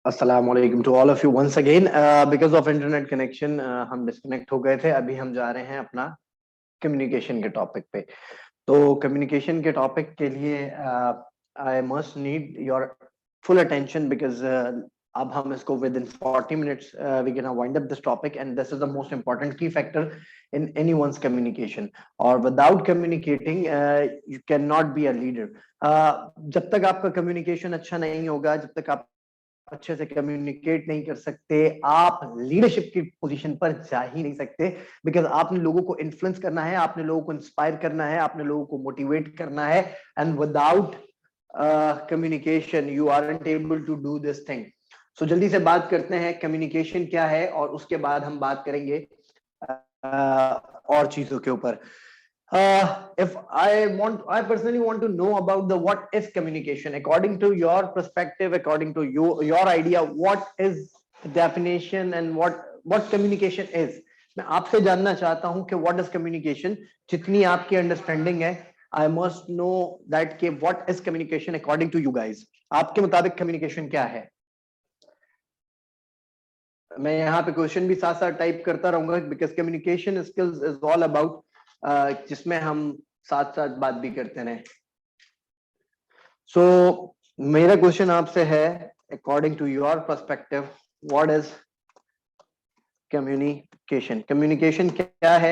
अस्सलाम वालेकुम to all of you once again. Because of internet connection हम डिस्कनेक्ट हो गए थे। अभी हम जा रहे हैं अपना कम्युनिकेशन के टॉपिक पे। तो कम्युनिकेशन के टॉपिक के लिए I must need your full attention because अब हम इसको within 40 minutes we can wind up this topic and this is the most important key factor in any one's communication. और without communicating you can not be a leader. जब तक आपका communication अच्छा नहीं होगा, जब तक आप अच्छे से कम्युनिकेट नहीं कर सकते, आप लीडरशिप की पोजीशन पर जा ही नहीं सकते। बिकॉज आपने लोगों को इन्फ्लुएंस करना है, आपने लोगों को इंस्पायर करना है, आपने लोगों को मोटिवेट करना है। And without communication you aren't able to do this thing. So जल्दी से बात करते हैं कम्युनिकेशन क्या है, और उसके बाद हम बात करेंगे और चीजों के ऊपर। If I personally want to know about the what is communication according to your perspective, according to your idea, what is the definition and what communication is? मैं आपसे जानना चाहता हूं कि what is communication, जितनी आपकी अंडरस्टैंडिंग है I must know that कि what is communication according to you guys. आपके मुताबिक communication क्या है? मैं यहाँ पे क्वेश्चन भी साथ साथ टाइप करता रहूंगा because communication skills is all about जिसमें हम साथ साथ बात भी करते रहे। सो मेरा क्वेश्चन आपसे है according to your perspective what is communication? Communication क्या है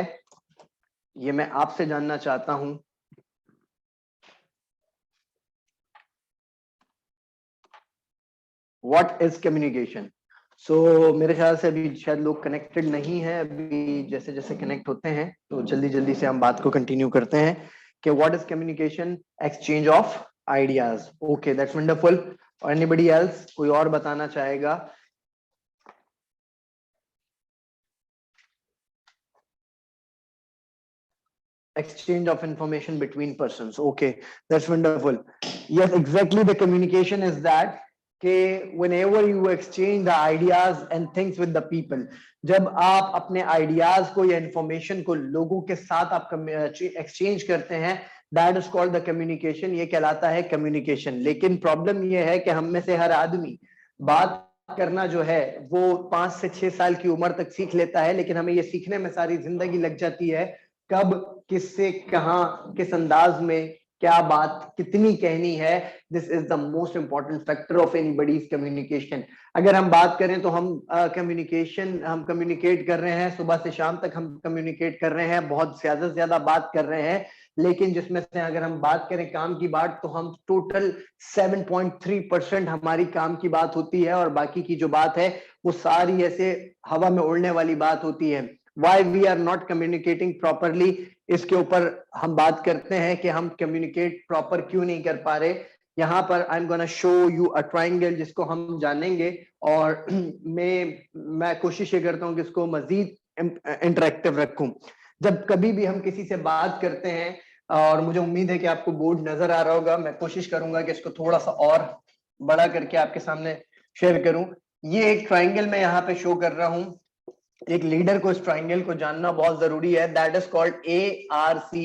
ये मैं आपसे जानना चाहता हूं। What is communication? सो मेरे ख्याल से अभी शायद लोग कनेक्टेड नहीं है। अभी जैसे जैसे कनेक्ट होते हैं तो जल्दी जल्दी से हम बात को कंटिन्यू करते हैं कि what is communication? Exchange of ideas. Okay, that's wonderful. और एनीबडी एल्स, कोई और बताना चाहेगा? Exchange of information between persons. Okay, that's wonderful. Yes, exactly. The communication is that कि whenever you exchange the ideas and things with the people, जब आप अपने ideas को या information को लोगों के साथ आप exchange करते हैं, that is called the communication. ये कहलाता है communication. लेकिन problem ये है कि हम में से हर आदमी बात करना जो है वो 5 से 6 साल की उम्र तक सीख लेता है, लेकिन हमें ये सीखने में सारी जिंदगी लग जाती है। कब, किससे, कहां, किस अंदाज में क्या बात कितनी कहनी है, this is the most important factor of anybody's communication. अगर हम बात करें तो हम हम कम्युनिकेट कर रहे हैं, सुबह से शाम तक हम कम्युनिकेट कर रहे हैं, बहुत ज्यादा से ज्यादा बात कर रहे हैं। लेकिन जिसमें से अगर हम बात करें काम की बात, तो हम टोटल 7.3% हमारी काम की बात होती है, और बाकी की जो बात है वो सारी ऐसे हवा में उड़ने वाली बात होती है। Why we are not communicating properly, इसके ऊपर हम बात करते हैं कि हम communicate proper क्यों नहीं कर पा रहे। यहाँ पर I'm gonna show you a triangle जिसको हम जानेंगे, और मैं कोशिश ये करता हूँ कि इसको मजीद इंटरेक्टिव रखूं। जब कभी भी हम किसी से बात करते हैं, और मुझे उम्मीद है कि आपको बोर्ड नजर आ रहा होगा, मैं कोशिश करूंगा कि इसको थोड़ा सा और बड़ा करके आपके सामने शेयर करूं। ये एक ट्राइंगल मैं यहाँ पे शो कर रहा हूं। एक लीडर को इस ट्राइंगल को जानना बहुत जरूरी है। That is called ARC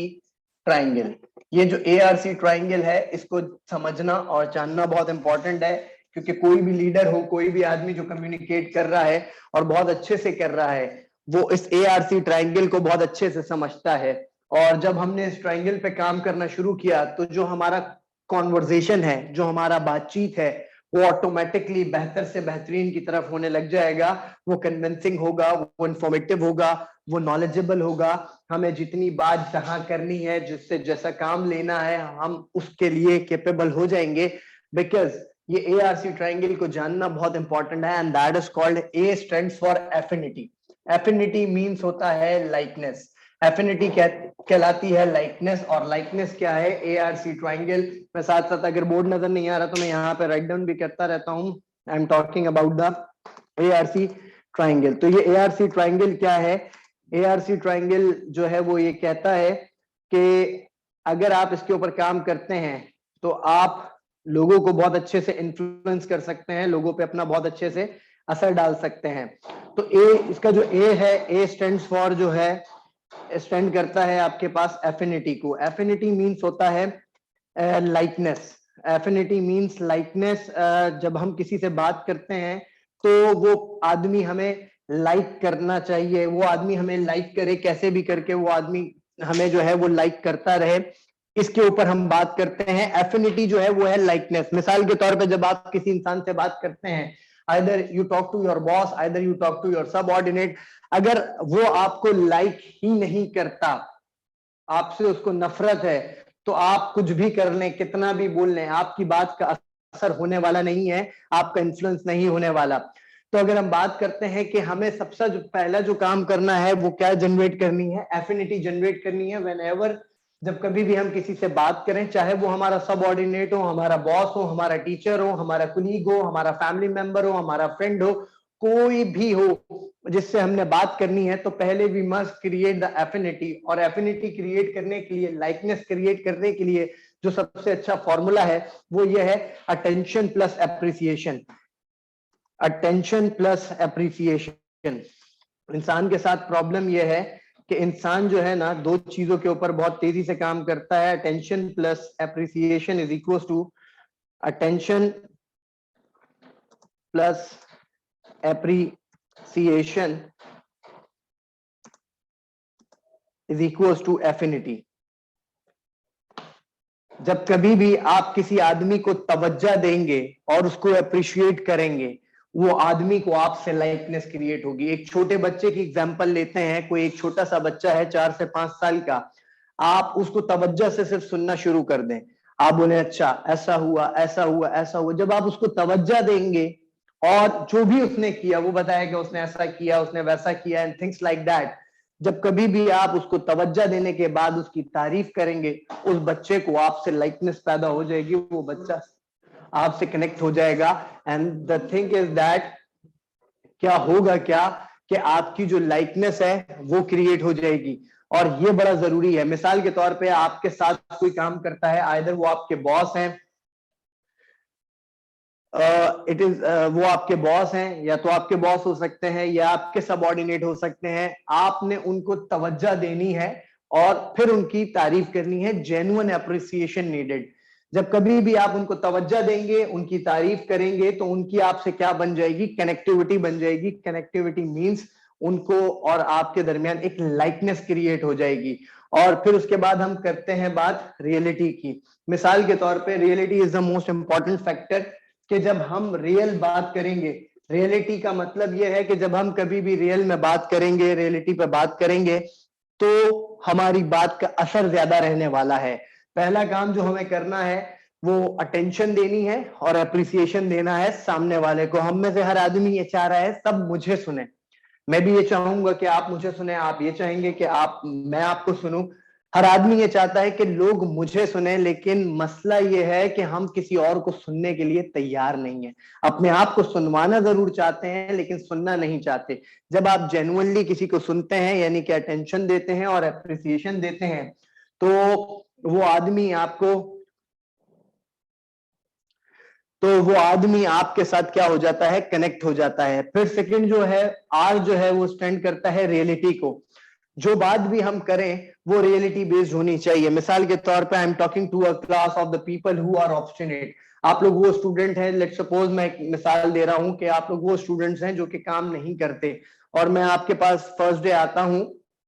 triangle. ये जो ARC ट्राइंगल है, इसको समझना और जानना बहुत इंपॉर्टेंट है, क्योंकि कोई भी लीडर हो, कोई भी आदमी जो कम्युनिकेट कर रहा है और बहुत अच्छे से कर रहा है, वो इस ARC ट्राइंगल को बहुत अच्छे से समझता है। और जब हमने इस ट्राइंगल पे काम करना शुरू किया, तो जो हमारा कॉन्वर्जेशन है, जो हमारा बातचीत है, वो ऑटोमेटिकली बेहतर से बेहतरीन की तरफ होने लग जाएगा। वो कन्विंसिंग होगा, वो इंफॉर्मेटिव होगा, वो नॉलेजेबल होगा। हमें जितनी बात जहां करनी है, जिससे जैसा काम लेना है, हम उसके लिए कैपेबल हो जाएंगे। बिकॉज ये ARC ट्राइंगल को जानना बहुत इंपॉर्टेंट है, and that is called A stands for affinity. Affinity means होता है लाइकनेस। एफिनिटी कहलाती है लाइकनेस, और लाइकनेस क्या है? ARC triangle. मैं साथ साथ, अगर बोर्ड नजर नहीं आ रहा तो मैं यहाँ पे राइट डाउन भी करता रहता हूँ। आई am talking about the ARC triangle. तो ये ARC ट्राइंगल क्या है? ARC ट्राइंगल जो है वो ये कहता है कि अगर आप इसके ऊपर काम करते हैं, तो आप लोगों को बहुत अच्छे से इन्फ्लुएंस कर सकते हैं, लोगों पे अपना बहुत अच्छे से असर डाल सकते हैं। तो इसका जो A है, A स्टैंड्स फॉर जो है, स्टैंड करता है आपके पास एफिनिटी को। एफिनिटी मीन्स होता है लाइकनेस। Affinity means likeness. जब हम किसी से बात करते हैं तो वो आदमी हमें लाइक करना चाहिए, वो आदमी हमें लाइक करे, कैसे भी करके वो आदमी हमें जो है वो लाइक करता रहे, इसके ऊपर हम बात करते हैं। एफिनिटी जो है वो है लाइकनेस। मिसाल के तौर पे जब आप किसी इंसान से बात करते हैं, either you talk to your boss, either you talk to your subordinate, अगर वो आपको लाइक ही नहीं करता, आपसे उसको नफरत है, तो आप कुछ भी कर लें, कितना भी बोल लें, आपकी बात का असर होने वाला नहीं है, आपका इन्फ्लुएंस नहीं होने वाला। तो अगर हम बात करते हैं कि हमें सबसे जो पहला जो काम करना है वो क्या जनरेट करनी है, एफिनिटी जनरेट करनी है। व्हेनेवर, जब कभी भी हम किसी से बात करें, चाहे वो हमारा सबऑर्डिनेट हो, हमारा बॉस हो, हमारा टीचर हो, हमारा कुलीग हो, हमारा फैमिली मेंबर हो, हमारा फ्रेंड हो, कोई भी हो जिससे हमने बात करनी है, तो पहले we must create the affinity. और एफिनिटी क्रिएट करने के लिए, लाइकनेस क्रिएट करने के लिए जो सबसे अच्छा फॉर्मूला है वो ये है, attention plus appreciation. Attention plus appreciation. इंसान के साथ प्रॉब्लम यह है कि इंसान जो है ना, दो चीजों के ऊपर बहुत तेजी से काम करता है। Attention plus appreciation is equal to attention plus appreciation is equal to affinity. जब कभी भी आप किसी आदमी को तवज्जो देंगे और उसको अप्रिशिएट करेंगे, वो आदमी को आपसे लाइकनेस क्रिएट होगी। एक छोटे बच्चे की एग्जांपल लेते हैं, कोई एक छोटा सा बच्चा है 4 से 5 साल का, आप उसको तवज्जो से सिर्फ सुनना शुरू कर दें, आप बोले अच्छा ऐसा हुआ, ऐसा हुआ, ऐसा हुआ। जब आप उसको तवज्जो देंगे और जो भी उसने किया वो बताएगा उसने ऐसा किया, उसने वैसा किया, एंड थिंग्स लाइक दैट। जब कभी भी आप उसको तवज्जो देने के बाद उसकी तारीफ करेंगे, उस बच्चे को आपसे लाइकनेस पैदा हो जाएगी, वो बच्चा आपसे कनेक्ट हो जाएगा। And the thing is that, क्या होगा क्या कि आपकी जो लाइकनेस है वो क्रिएट हो जाएगी। और ये बड़ा जरूरी है। मिसाल के तौर पे आपके साथ कोई काम करता है, आइदर वो आपके बॉस हैं, वो आपके बॉस हैं, या तो आपके बॉस हो सकते हैं या आपके सबऑर्डिनेट हो सकते हैं। आपने उनको तवज्जो देनी है और फिर उनकी तारीफ करनी है। Genuine appreciation needed. जब कभी भी आप उनको तवज्जो देंगे, उनकी तारीफ करेंगे, तो उनकी आपसे क्या बन जाएगी, कनेक्टिविटी बन जाएगी। कनेक्टिविटी मींस उनको और आपके दरमियान एक लाइकनेस क्रिएट हो जाएगी। और फिर उसके बाद हम करते हैं बात रियलिटी की। मिसाल के तौर पे reality is the most important factor, कि जब हम रियल बात करेंगे, रियलिटी का मतलब यह है कि जब हम कभी भी रियल में बात करेंगे, रियलिटी पे बात करेंगे, तो हमारी बात का असर ज्यादा रहने वाला है। पहला काम जो हमें करना है वो अटेंशन देनी है और अप्रिसिएशन देना है सामने वाले को। हम में से हर आदमी ये चाह रहा है सब मुझे सुने। मैं भी ये चाहूंगा कि आप मुझे सुने, आप ये चाहेंगे कि आप मैं आपको सुनूं। हर आदमी ये चाहता है कि लोग मुझे सुने, लेकिन मसला ये है कि हम किसी और को सुनने के लिए तैयार नहीं है। अपने आप को सुनवाना जरूर चाहते हैं लेकिन सुनना नहीं चाहते। जब आप जेन्युइनली किसी को सुनते हैं, यानी कि अटेंशन देते हैं और अप्रिसिएशन देते हैं, तो वो आदमी आपको आपके साथ क्या हो जाता है, कनेक्ट हो जाता है। फिर सेकंड जो है, आर जो है वो स्टैंड करता है रियलिटी को। जो बात भी हम करें वो रियलिटी बेस्ड होनी चाहिए। मिसाल के तौर पे I am talking to a class of the people who are obstinate. आप लोग वो स्टूडेंट हैं, लेट्स सपोज मैं एक मिसाल दे रहा हूं कि आप लोग वो स्टूडेंट्स हैं जो कि काम नहीं करते, और मैं आपके पास फर्स्ट डे आता हूं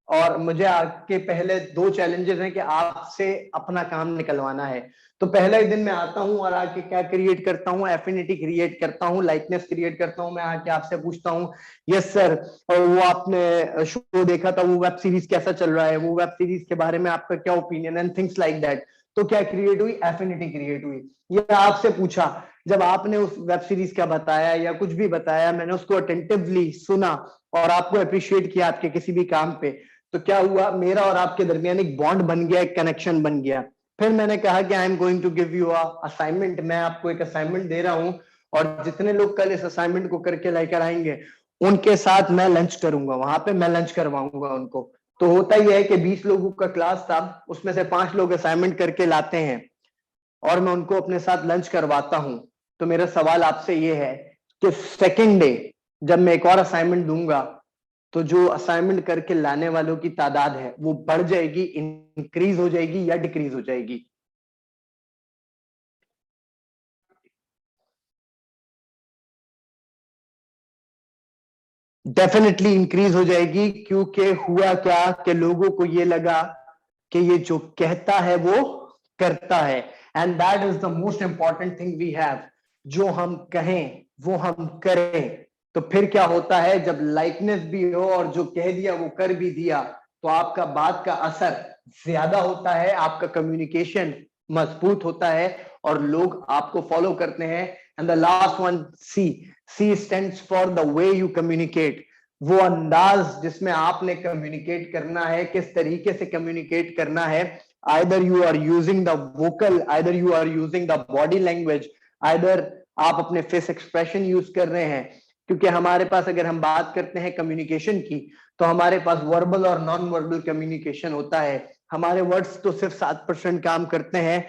और मुझे आपके पहले 2 चैलेंजेस हैं कि आपसे अपना काम निकलवाना है। तो पहला ही दिन मैं आता हूं और आके क्या क्रिएट करता हूं, एफिनिटी क्रिएट करता हूं, लाइकनेस क्रिएट करता हूं। मैं आके आपसे पूछता हूं, यस सर, और वो आपने शो देखा था, वो वेब सीरीज कैसा चल रहा है, वो वेब सीरीज के बारे में आपका क्या opinion, and things like that. तो क्या क्रिएट हुई, एफिनिटी क्रिएट हुई। ये आपसे पूछा, जब आपने उस वेब सीरीज का बताया या कुछ भी बताया, मैंने उसको अटेंटिवली सुना और आपको अप्रिशिएट किया आपके किसी भी काम पे, तो क्या हुआ, मेरा और आपके दरमियान एक बॉन्ड बन गया, एक कनेक्शन बन गया। फिर मैंने कहा कि I am going to give you assignment, मैं आपको एक असाइनमेंट दे रहा हूं, और जितने लोग कल इस असाइनमेंट को करके लेकर आएंगे उनके साथ मैं लंच करूंगा, वहां पे मैं लंच करवाऊंगा उनको। तो होता ही है कि 20 लोगों का क्लास था, उसमें से 5 लोग असाइनमेंट करके लाते हैं और मैं उनको अपने साथ लंच करवाता हूं। तो मेरा सवाल आपसे ये है कि सेकेंड डे जब मैं एक और असाइनमेंट दूंगा, तो जो असाइनमेंट करके लाने वालों की तादाद है वो बढ़ जाएगी, इंक्रीज हो जाएगी या डिक्रीज हो जाएगी? डेफिनेटली इंक्रीज हो जाएगी, क्योंकि हुआ क्या कि लोगों को ये लगा कि ये जो कहता है वो करता है, and that is the most important thing we have. जो हम कहें वो हम करें। तो फिर क्या होता है, जब लाइकनेस भी हो और जो कह दिया वो कर भी दिया, तो आपका बात का असर ज्यादा होता है, आपका कम्युनिकेशन मजबूत होता है और लोग आपको फॉलो करते हैं। And the last one, C stands for the way you communicate. वो अंदाज जिसमें आपने कम्युनिकेट करना है, किस तरीके से कम्युनिकेट करना है। Either you are using the vocal, either you are using the body language, either आप अपने फेस एक्सप्रेशन यूज कर रहे हैं। क्योंकि हमारे पास, अगर हम बात करते हैं कम्युनिकेशन की, तो हमारे पास वर्बल और नॉन वर्बल कम्युनिकेशन होता है। हमारे वर्ड्स तो सिर्फ 7% काम करते हैं,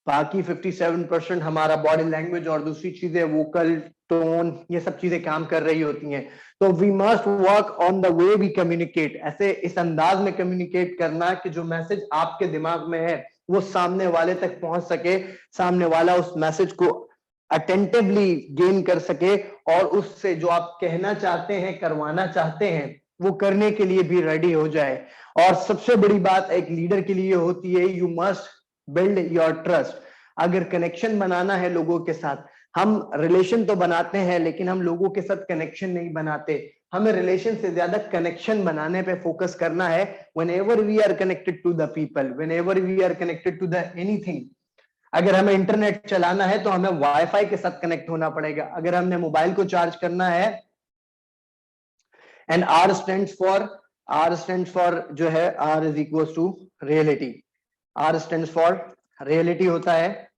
बाकी 57% हमारा बॉडी लैंग्वेज और दूसरी चीजें, वोकल टोन, ये सब चीजें काम कर रही होती हैं। तो we must work on the way we communicate, ऐसे इस अंदाज में कम्युनिकेट करना कि जो मैसेज आपके दिमाग में है वो सामने वाले तक पहुंच सके, सामने वाला उस मैसेज को अटेंटिवली गेन कर सके और उससे जो आप कहना चाहते हैं, करवाना चाहते हैं, वो करने के लिए भी रेडी हो जाए। और सबसे बड़ी बात एक लीडर के लिए होती है, you must build your trust. अगर कनेक्शन बनाना है लोगों के साथ, हम रिलेशन तो बनाते हैं लेकिन हम लोगों के साथ कनेक्शन नहीं बनाते। हमें रिलेशन से ज्यादा कनेक्शन बनाने पे फोकस करना है। Whenever we are connected to the people, whenever we are connected to the anything, अगर हमें इंटरनेट चलाना है तो हमें वाईफाई के साथ कनेक्ट होना पड़ेगा। अगर हमने मोबाइल को चार्ज करना है, एंड आर स्टैंड्स फॉर जो है, R is equal to reality. R stands for reality होता है।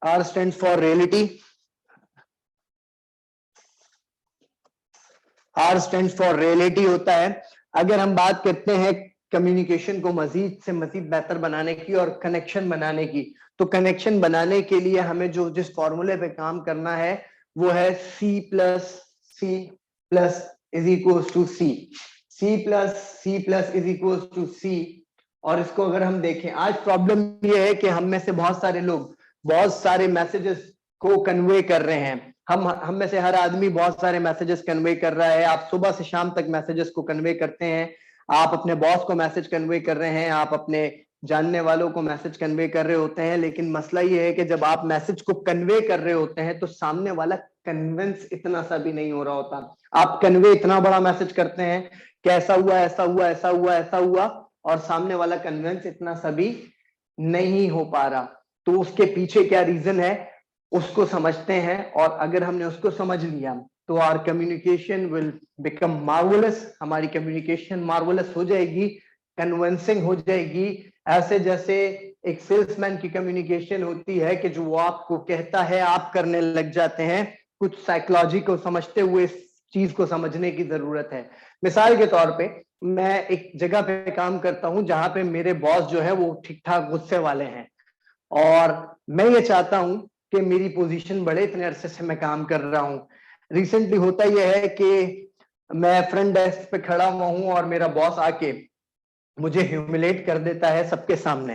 R stands for reality. R stands for reality होता है। अगर हम बात करते हैं कम्युनिकेशन को मजीद से मजीद बेहतर बनाने की और कनेक्शन बनाने की, तो कनेक्शन बनाने के लिए हमें जो जिस फॉर्मूले पे काम करना है वो है C+C+ is equal to C. C+C+ is equal to C. और इसको अगर हम देखें, आज प्रॉब्लम ये है कि हम में से बहुत सारे लोग बहुत सारे मैसेजेस को कन्वे कर रहे हैं। हम में से हर आदमी बहुत सारे मैसेजेस कन्वे कर रहा है। आप सुबह से शाम तक मैसेजेस को कन्वे करते हैं, आप अपने बॉस को मैसेज कन्वे कर रहे हैं, आप अपने जानने वालों को मैसेज कन्वे कर रहे होते हैं। लेकिन मसला ये है कि जब आप मैसेज को कन्वे कर रहे होते हैं तो सामने वाला कन्विंस इतना सा भी नहीं हो रहा होता। आप कन्वे इतना बड़ा मैसेज करते हैं कि ऐसा हुआ, ऐसा हुआ, ऐसा हुआ, ऐसा हुआ, और सामने वाला कन्विंस इतना सा भी नहीं हो पा रहा। तो उसके पीछे क्या रीजन है उसको समझते हैं, और अगर हमने उसको समझ लिया तो our communication will become marvellous. हमारी कम्युनिकेशन मार्वलस हो जाएगी, कन्विंसिंग हो जाएगी। ऐसे जैसे एक सेल्समैन की कम्युनिकेशन होती है कि जो वो आपको कहता है आप करने लग जाते हैं। कुछ साइकोलॉजी को समझते हुए इस चीज को समझने की जरूरत है। मिसाल के तौर पे, मैं एक जगह पे काम करता हूं जहां पे मेरे बॉस जो है वो ठीक ठाक गुस्से वाले हैं, और मैं ये चाहता हूं कि मेरी पोजीशन बढ़े। इतने अरसे से मैं काम कर रहा हूं। रिसेंटली होता यह है कि मैं फ्रंट डेस्क पे खड़ा हुआ हूं और मेरा बॉस आके मुझे ह्यूमिलेट कर देता है सबके सामने।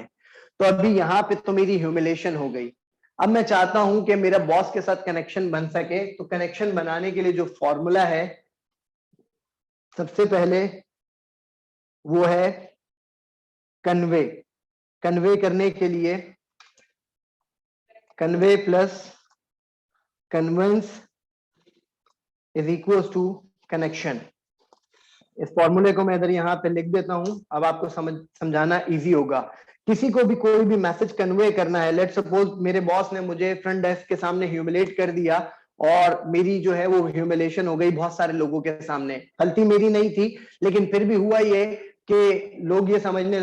तो अभी यहाँ पे तो मेरी ह्यूमिलेशन हो गई। अब मैं चाहता हूं कि मेरा बॉस के साथ कनेक्शन बन सके। तो कनेक्शन बनाने के लिए जो फॉर्मूला है सबसे पहले वो है कन्वे। कन्वे करने के लिए convey plus convince is equal to connection. इस फॉर्मूले को मैं इधर यहाँ पे लिख देता हूं, अब आपको समझाना इजी होगा। किसी को भी कोई भी मैसेज कन्वे करना है, लेट सपोज मेरे बॉस ने मुझे फ्रंट डेस्क के सामने ह्यूमिलेट कर दिया और मेरी जो है वो ह्यूमिलेशन हो गई बहुत सारे लोगों के सामने। गलती मेरी नहीं थी, लेकिन फिर भी हुआ ये कि लोग ये समझने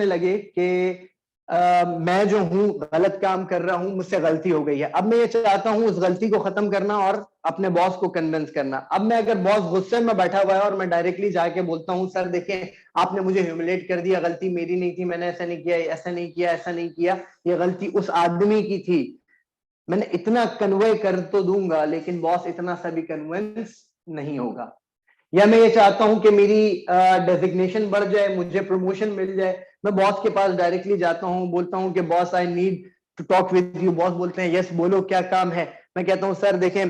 लगे कि मैं जो हूं गलत काम कर रहा हूं, मुझसे गलती हो गई है। अब मैं ये चाहता हूं उस गलती को खत्म करना और अपने बॉस को कन्विंस करना। अब मैं अगर बॉस गुस्से में बैठा हुआ है और मैं डायरेक्टली जाके बोलता हूं, सर देखें आपने मुझे ह्यूमिलेट कर दिया, गलती मेरी नहीं थी, मैंने ऐसा नहीं किया, ऐसा नहीं किया, ऐसा नहीं किया, ये गलती उस आदमी की थी। मैंने इतना कन्वे कर तो दूंगा लेकिन बॉस इतना सा भी कन्विंस नहीं होगा। या मैं ये चाहता हूं कि मेरी डेजिग्नेशन बढ़ जाए, मुझे प्रमोशन मिल जाए, मैं बॉस के पास डायरेक्टली जाता हूं, बोलता हूं कि boss I need to talk with you. Boss बोलते हैं यस बोलो क्या काम है। मैं कहता हूं सर देखें,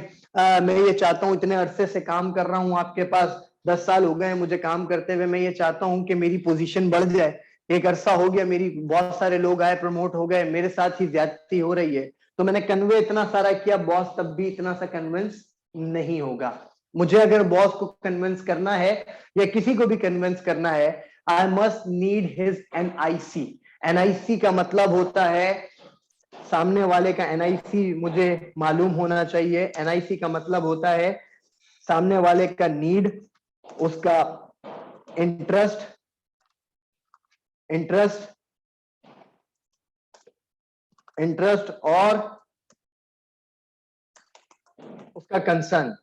मैं ये चाहता हूं, इतने अरसे से काम कर रहा हूं आपके पास, 10 साल हो गए मुझे काम करते हुए, मैं ये चाहता हूं कि मेरी पोजीशन बढ़ जाए। एक अरसा हो गया, मेरी बहुत सारे लोग आए, प्रमोट हो गए, मेरे साथ ही ज्यादती हो रही है। तो मैंने कन्वे इतना सारा किया, बॉस तब भी इतना सा कन्विंस नहीं होगा। मुझे अगर बॉस को कन्विंस करना है या किसी को भी कन्विंस करना है, आई must need his NIC. NIC का मतलब होता है, सामने वाले का एनआईसी मुझे मालूम होना चाहिए। एनआईसी का मतलब होता है सामने वाले का नीड, उसका इंटरेस्ट इंटरेस्ट इंटरेस्ट और उसका कंसर्न।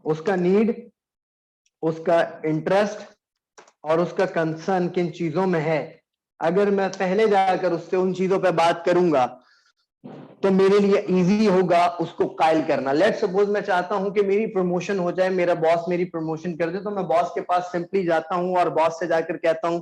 उसका नीड, उसका इंटरेस्ट और उसका कंसर्न किन चीजों में है। अगर मैं पहले जाकर उससे उन चीजों पे बात करूंगा तो मेरे लिए इजी होगा उसको कायल करना। लेट सपोज मैं चाहता हूं कि मेरी प्रमोशन हो जाए, मेरा बॉस मेरी प्रमोशन कर दे, तो मैं बॉस के पास सिंपली जाता हूं और बॉस से जाकर कहता हूं,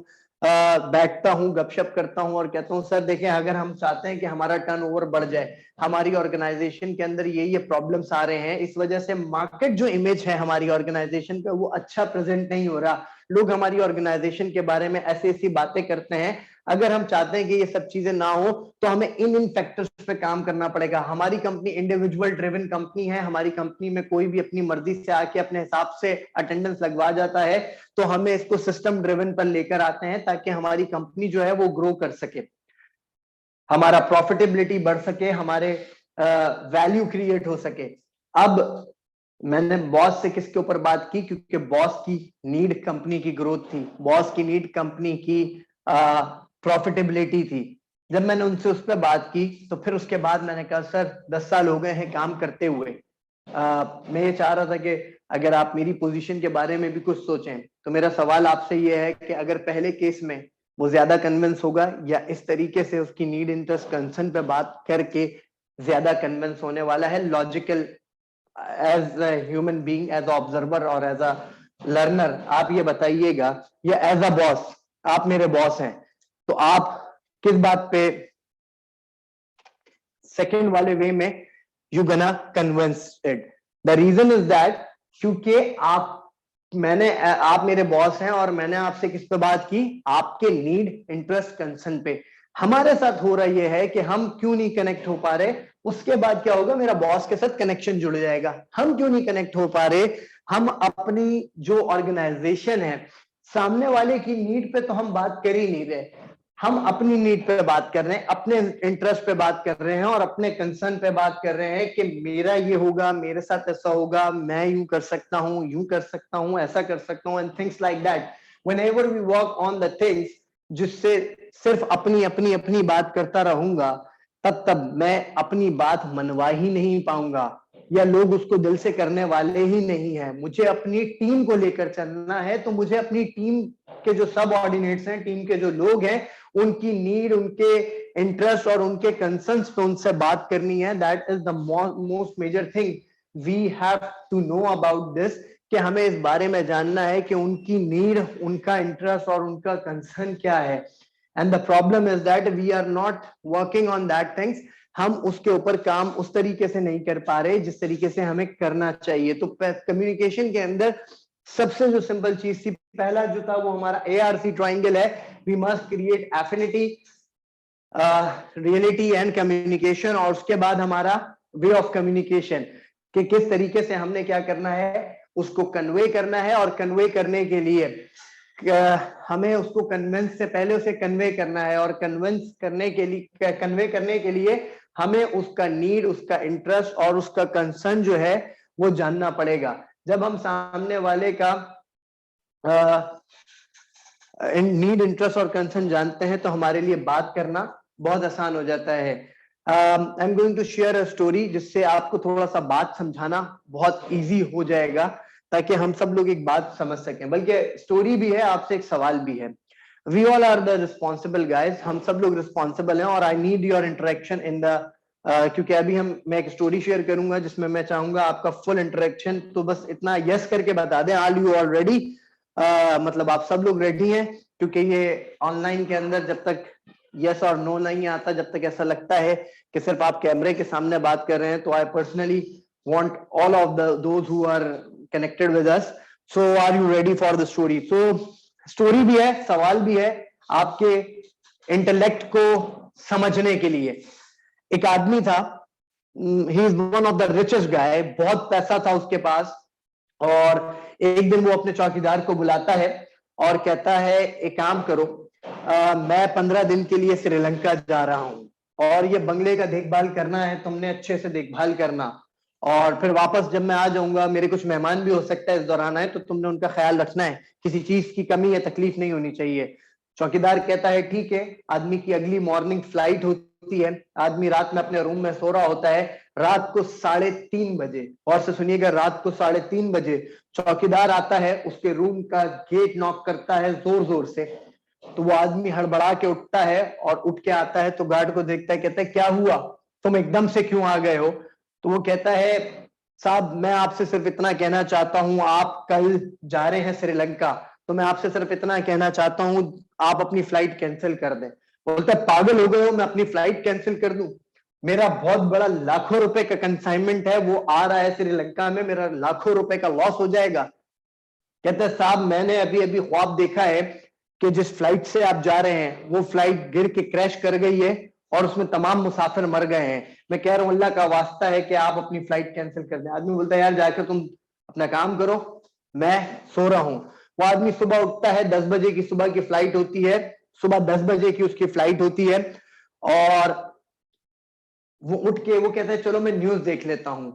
बैठता हूं, गपशप करता हूं और कहता हूं सर देखें, अगर हम चाहते हैं कि हमारा टर्नओवर बढ़ जाए, हमारी ऑर्गेनाइजेशन के अंदर ये प्रॉब्लम्स आ रहे हैं, इस वजह से मार्केट जो इमेज है हमारी ऑर्गेनाइजेशन का वो अच्छा प्रेजेंट नहीं हो रहा, लोग हमारी ऑर्गेनाइजेशन के बारे में ऐसी ऐसी बातें करते हैं। अगर हम चाहते हैं कि ये सब चीजें ना हो तो हमें इन फैक्टर्स पे काम करना पड़ेगा। हमारी कंपनी इंडिविजुअल ड्रिवन कंपनी है, हमारी कंपनी में कोई भी अपनी मर्जी से आके अपने हिसाब से अटेंडेंस लगवा जाता है, तो हमें इसको सिस्टम ड्रिवन पर लेकर आते हैं ताकि हमारी कंपनी जो है वो ग्रो कर सके, हमारा प्रॉफिटेबिलिटी बढ़ सके, हमारे वैल्यू क्रिएट हो सके। अब मैंने बॉस से किसके ऊपर बात की, क्योंकि बॉस की नीड कंपनी की ग्रोथ थी, बॉस की नीड कंपनी की प्रॉफिटेबिलिटी थी। जब मैंने उनसे उस पर बात की तो फिर उसके बाद मैंने कहा सर 10 साल हो गए हैं काम करते हुए, मैं ये चाह रहा था कि अगर आप मेरी पोजीशन के बारे में भी कुछ सोचें, तो मेरा सवाल आपसे ये है कि अगर पहले केस में वो ज्यादा कन्विंस होगा या इस तरीके से उसकी नीड इंटरेस्ट कंसर्न पे बात करके ज्यादा कन्विंस होने वाला है। Logical as a human being, as a observer और एज अ लर्नर, आप ये बताइएगा, या एज अ बॉस, आप मेरे बॉस हैं, तो आप किस बात पे सेकंड वाले वे में you gonna convinced. The reason is that क्योंकि आप मेरे बॉस हैं और मैंने आपसे किस पे बात की, आपके नीड इंटरेस्ट कंसर्न पे। हमारे साथ हो रहा ये है कि हम क्यों नहीं कनेक्ट हो पा रहे, उसके बाद क्या होगा, मेरा बॉस के साथ कनेक्शन जुड़ जाएगा। हम क्यों नहीं कनेक्ट हो पा रहे, हम अपनी जो ऑर्गेनाइजेशन है, सामने वाले की नीड पे तो हम बात कर ही नहीं रहे, हम अपनी नीड पे बात कर रहे हैं, अपने इंटरेस्ट पे बात कर रहे हैं और अपने कंसर्न पे बात कर रहे हैं कि मेरा ये होगा, मेरे साथ ऐसा होगा, मैं यूं कर सकता हूं, यूं कर सकता हूं, ऐसा कर सकता हूं, and things like that. Whenever we work on the things जिससे सिर्फ अपनी अपनी अपनी बात करता रहूंगा, तब मैं अपनी बात मनवा ही नहीं पाऊंगा या लोग उसको दिल से करने वाले ही नहीं है। मुझे अपनी टीम को लेकर चलना है, तो मुझे अपनी टीम के जो सब ऑर्डिनेट्स हैं, टीम के जो लोग हैं, उनकी नीड, उनके इंटरेस्ट और उनके कंसर्न्स पे उनसे बात करनी है। That is the most major thing we have to know about this, कि हमें इस बारे में जानना है कि उनकी नीड, उनका इंटरेस्ट और उनका कंसर्न क्या है। And the problem is that we are not working on that things. हम उसके ऊपर काम उस तरीके से नहीं कर पा रहे जिस तरीके से हमें करना चाहिए। तो कम्युनिकेशन के अंदर सबसे जो सिंपल चीज थी, पहला जो था वो हमारा ARC ट्राइंगल है। We must create affinity, reality and communication, और उसके बाद हमारा वे ऑफ कम्युनिकेशन, कि किस तरीके से हमने क्या करना है, उसको कन्वे करना है। और कन्वे करने के लिए हमें उसको कन्विंस से पहले उसे कन्वे करना है, और कन्विंस करने के लिए, कन्वे करने के लिए हमें उसका नीड, उसका इंटरेस्ट और उसका कंसर्न जो है वो जानना पड़ेगा। जब हम सामने वाले का नीड, इंटरेस्ट और कंसर्न जानते हैं तो हमारे लिए बात करना बहुत आसान हो जाता है। I am going to share a story जिससे आपको थोड़ा सा बात समझाना बहुत इजी हो जाएगा, ताकि हम सब लोग एक बात समझ सकें। बल्कि स्टोरी भी है, आपसे एक सवाल भी है। We all are the responsible guys, हम सब लोग रिस्पॉन्सिबल हैं, और I need your interaction in the क्योंकि अभी मैं एक स्टोरी शेयर करूंगा जिसमें मैं चाहूंगा आपका फुल इंटरेक्शन। तो बस इतना यस करके बता दें, आर यू ऑल रेडी? मतलब आप सब लोग रेडी हैं? क्योंकि ये ऑनलाइन के अंदर जब तक यस और नो नहीं आता, जब तक ऐसा लगता है कि सिर्फ आप कैमरे के सामने बात कर रहे हैं, तो I personally want all of those who are connected with us, so are you ready for the story? So story भी है, सवाल भी है आपके इंटेलेक्ट को समझने के लिए। एक आदमी था, he is one of the richest guy, बहुत पैसा था उसके पास, और एक दिन वो अपने चौकीदार को बुलाता है और कहता है एक काम करो, मैं 15 दिन के लिए श्रीलंका जा रहा हूं और ये बंगले का देखभाल करना है, तुमने अच्छे से देखभाल करना, और फिर वापस जब मैं आ जाऊंगा, मेरे कुछ मेहमान भी हो सकता है इस दौरान आए, तो तुमने उनका ख्याल रखना है, किसी चीज की कमी या तकलीफ नहीं होनी चाहिए। चौकीदार कहता है ठीक है। आदमी की अगली मॉर्निंग फ्लाइट होती है, आदमी रात में अपने रूम में सो रहा होता है, रात को 3:30 बजे, और से सुनिएगा, रात को 3:30 बजे चौकीदार आता है, उसके रूम का गेट नॉक करता है जोर जोर से। तो वो आदमी हड़बड़ा के उठता है और उठ के आता है, तो गार्ड को देखता है, कहता है क्या हुआ, तुम एकदम से क्यों आ गए हो? तो वो कहता है साहब, मैं आपसे सिर्फ इतना कहना चाहता हूं, आप कल जा रहे हैं श्रीलंका, तो मैं आपसे सिर्फ इतना कहना चाहता हूं, आप अपनी फ्लाइट कैंसिल कर दें। बोलता है पागल हो गए हो, मैं अपनी फ्लाइट कैंसिल कर दूं? मेरा बहुत बड़ा लाखों रुपए का कंसाइनमेंट है, वो आ रहा है श्रीलंका में, मेरा लाखों रुपए का लॉस हो जाएगा। कहते हैं साहब, मैंने अभी अभी ख्वाब देखा है कि जिस फ्लाइट से आप जा रहे हैं वो फ्लाइट गिर के क्रैश कर गई है और उसमें तमाम मुसाफिर मर गए हैं। मैं कह रहा हूं अल्लाह का वास्ता है कि आप अपनी फ्लाइट कैंसिल कर दें। आदमी बोलता है यार जाकर तुम अपना काम करो, मैं सो रहा हूं। वो आदमी सुबह उठता है, 10 बजे की सुबह की फ्लाइट होती है, सुबह 10 बजे की उसकी फ्लाइट होती है, और वो उठ के वो कहता है चलो मैं न्यूज देख लेता हूं।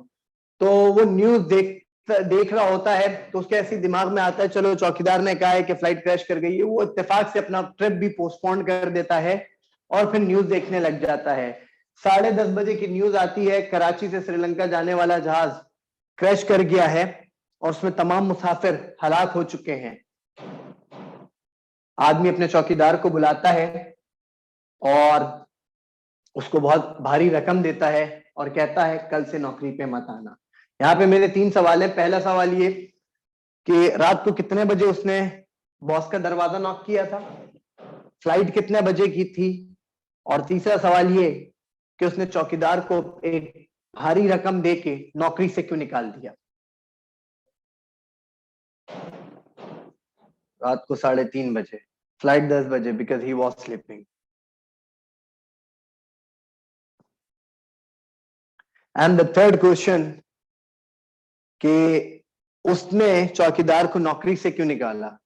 तो वो न्यूज देख रहा होता है, तो उसके ऐसे दिमाग में आता है चलो चौकीदार ने कहा है कि फ्लाइट क्रैश कर गई है, वो इत्तेफाक से अपना ट्रिप भी पोस्टपोन कर देता है और फिर न्यूज देखने लग जाता है। 10:30 बजे की न्यूज आती है, कराची से श्रीलंका जाने वाला जहाज क्रैश कर गया है और उसमें तमाम मुसाफिर हलाक हो चुके हैं। आदमी अपने चौकीदार को बुलाता है और उसको बहुत भारी रकम देता है और कहता है कल से नौकरी पे मत आना। यहाँ पे मेरे 3 सवाल है। पहला सवाल ये कि रात को कितने बजे उसने बॉस का दरवाजा नॉक किया था, फ्लाइट कितने बजे की थी, और तीसरा सवाल ये कि उसने चौकीदार को एक भारी रकम देके नौकरी से क्यों निकाल दिया रात को 3:30 बजे, फ्लाइट 10 बजे, because he was sleeping. And the third question कि उसने चौकीदार को नौकरी से क्यों निकाला।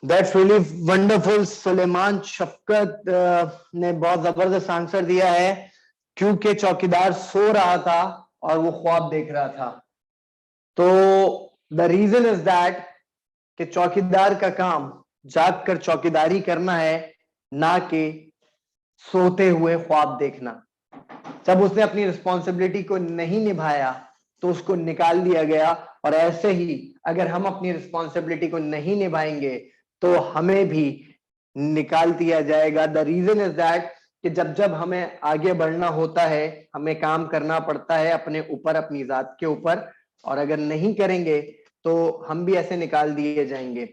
That's really wonderful. Suleman Shafqat ने बहुत जबरदस्त आंसर दिया है, क्योंकि चौकीदार सो रहा था और वो ख्वाब देख रहा था। तो द रीजन इज दैट कि चौकीदार का काम जाग कर चौकीदारी करना है, ना कि सोते हुए ख्वाब देखना। जब उसने अपनी रिस्पॉन्सिबिलिटी को नहीं निभाया तो उसको निकाल दिया गया, और ऐसे ही अगर हम अपनी रिस्पॉन्सिबिलिटी को नहीं निभाएंगे तो हमें भी निकाल दिया जाएगा। द रीजन इज दैट कि जब जब हमें आगे बढ़ना होता है, हमें काम करना पड़ता है अपने ऊपर, अपनी जात के ऊपर, और अगर नहीं करेंगे तो हम भी ऐसे निकाल दिए जाएंगे।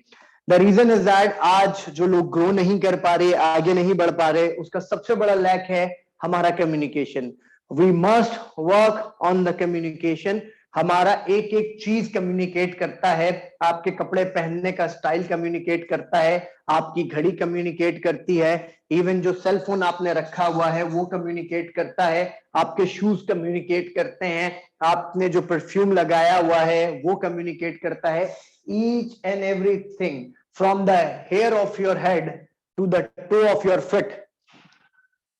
द रीजन इज दैट आज जो लोग ग्रो नहीं कर पा रहे, आगे नहीं बढ़ पा रहे, उसका सबसे बड़ा लैक है हमारा communication. We must work on the communication. हमारा एक एक चीज कम्युनिकेट करता है। आपके कपड़े पहनने का स्टाइल कम्युनिकेट करता है, आपकी घड़ी कम्युनिकेट करती है, इवन जो सेल फोन आपने रखा हुआ है वो कम्युनिकेट करता है, आपके शूज कम्युनिकेट करते हैं, आपने जो परफ्यूम लगाया हुआ है वो कम्युनिकेट करता है। Each and everything from the hair of your head to the toe of your foot,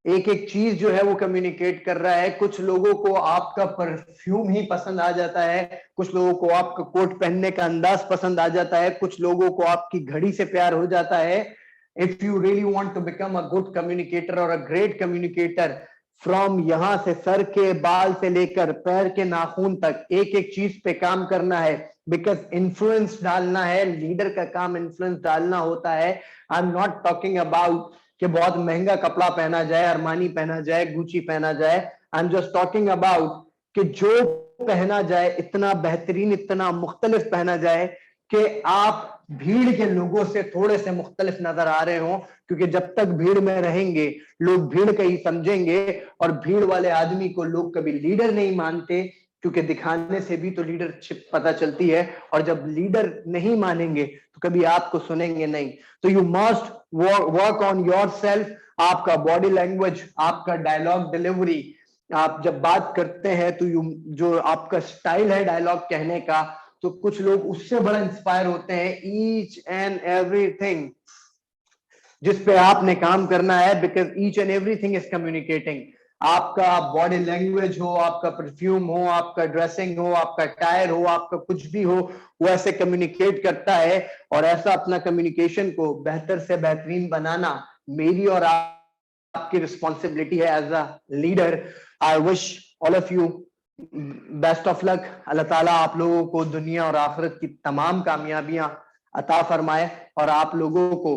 एक एक चीज जो है वो कम्युनिकेट कर रहा है। कुछ लोगों को आपका परफ्यूम ही पसंद आ जाता है, कुछ लोगों को आपका कोट पहनने का अंदाज पसंद आ जाता है, कुछ लोगों को आपकी घड़ी से प्यार हो जाता है। If you really want to become a good communicator और अ ग्रेट कम्युनिकेटर, फ्रॉम यहां से सर के बाल से लेकर पैर के नाखून तक एक एक चीज पे काम करना है, बिकॉज इन्फ्लुएंस डालना है, लीडर का काम इन्फ्लुएंस डालना होता है। I am not talking about कि बहुत महंगा कपड़ा पहना जाए, अरमानी पहना जाए, गुची पहना जाए। I am just talking about कि जो पहना जाए इतना बेहतरीन, इतना मुख्तलिफ पहना जाए कि आप भीड़ के लोगों से थोड़े से मुख्तलिफ नजर आ रहे हो। क्योंकि जब तक भीड़ में रहेंगे लोग भीड़ का ही समझेंगे, और भीड़ वाले आदमी को लोग कभी लीडर नहीं मानते, क्योंकि दिखाने से भी तो लीडरशिप पता चलती है। और जब लीडर नहीं मानेंगे तो कभी आपको सुनेंगे नहीं। तो you must work on your self. आपका बॉडी लैंग्वेज, आपका डायलॉग डिलीवरी, आप जब बात करते हैं तो यू, जो आपका स्टाइल है डायलॉग कहने का, तो कुछ लोग उससे बड़ा इंस्पायर होते हैं। ईच एंड एवरीथिंग जिस पे आपने काम करना है, because each and everything is communicating. आपका बॉडी लैंग्वेज हो, आपका परफ्यूम हो, आपका ड्रेसिंग हो, आपका टायर हो, आपका कुछ भी हो, वो ऐसे कम्युनिकेट करता है। और ऐसा अपना कम्युनिकेशन को बेहतर से बेहतरीन बनाना मेरी और आपकी रिस्पॉन्सिबिलिटी है as a leader. I wish all of you best of luck. Allah ताला आप लोगों को दुनिया और आखिरत की तमाम कामयाबियां अता फरमाए, और आप लोगों को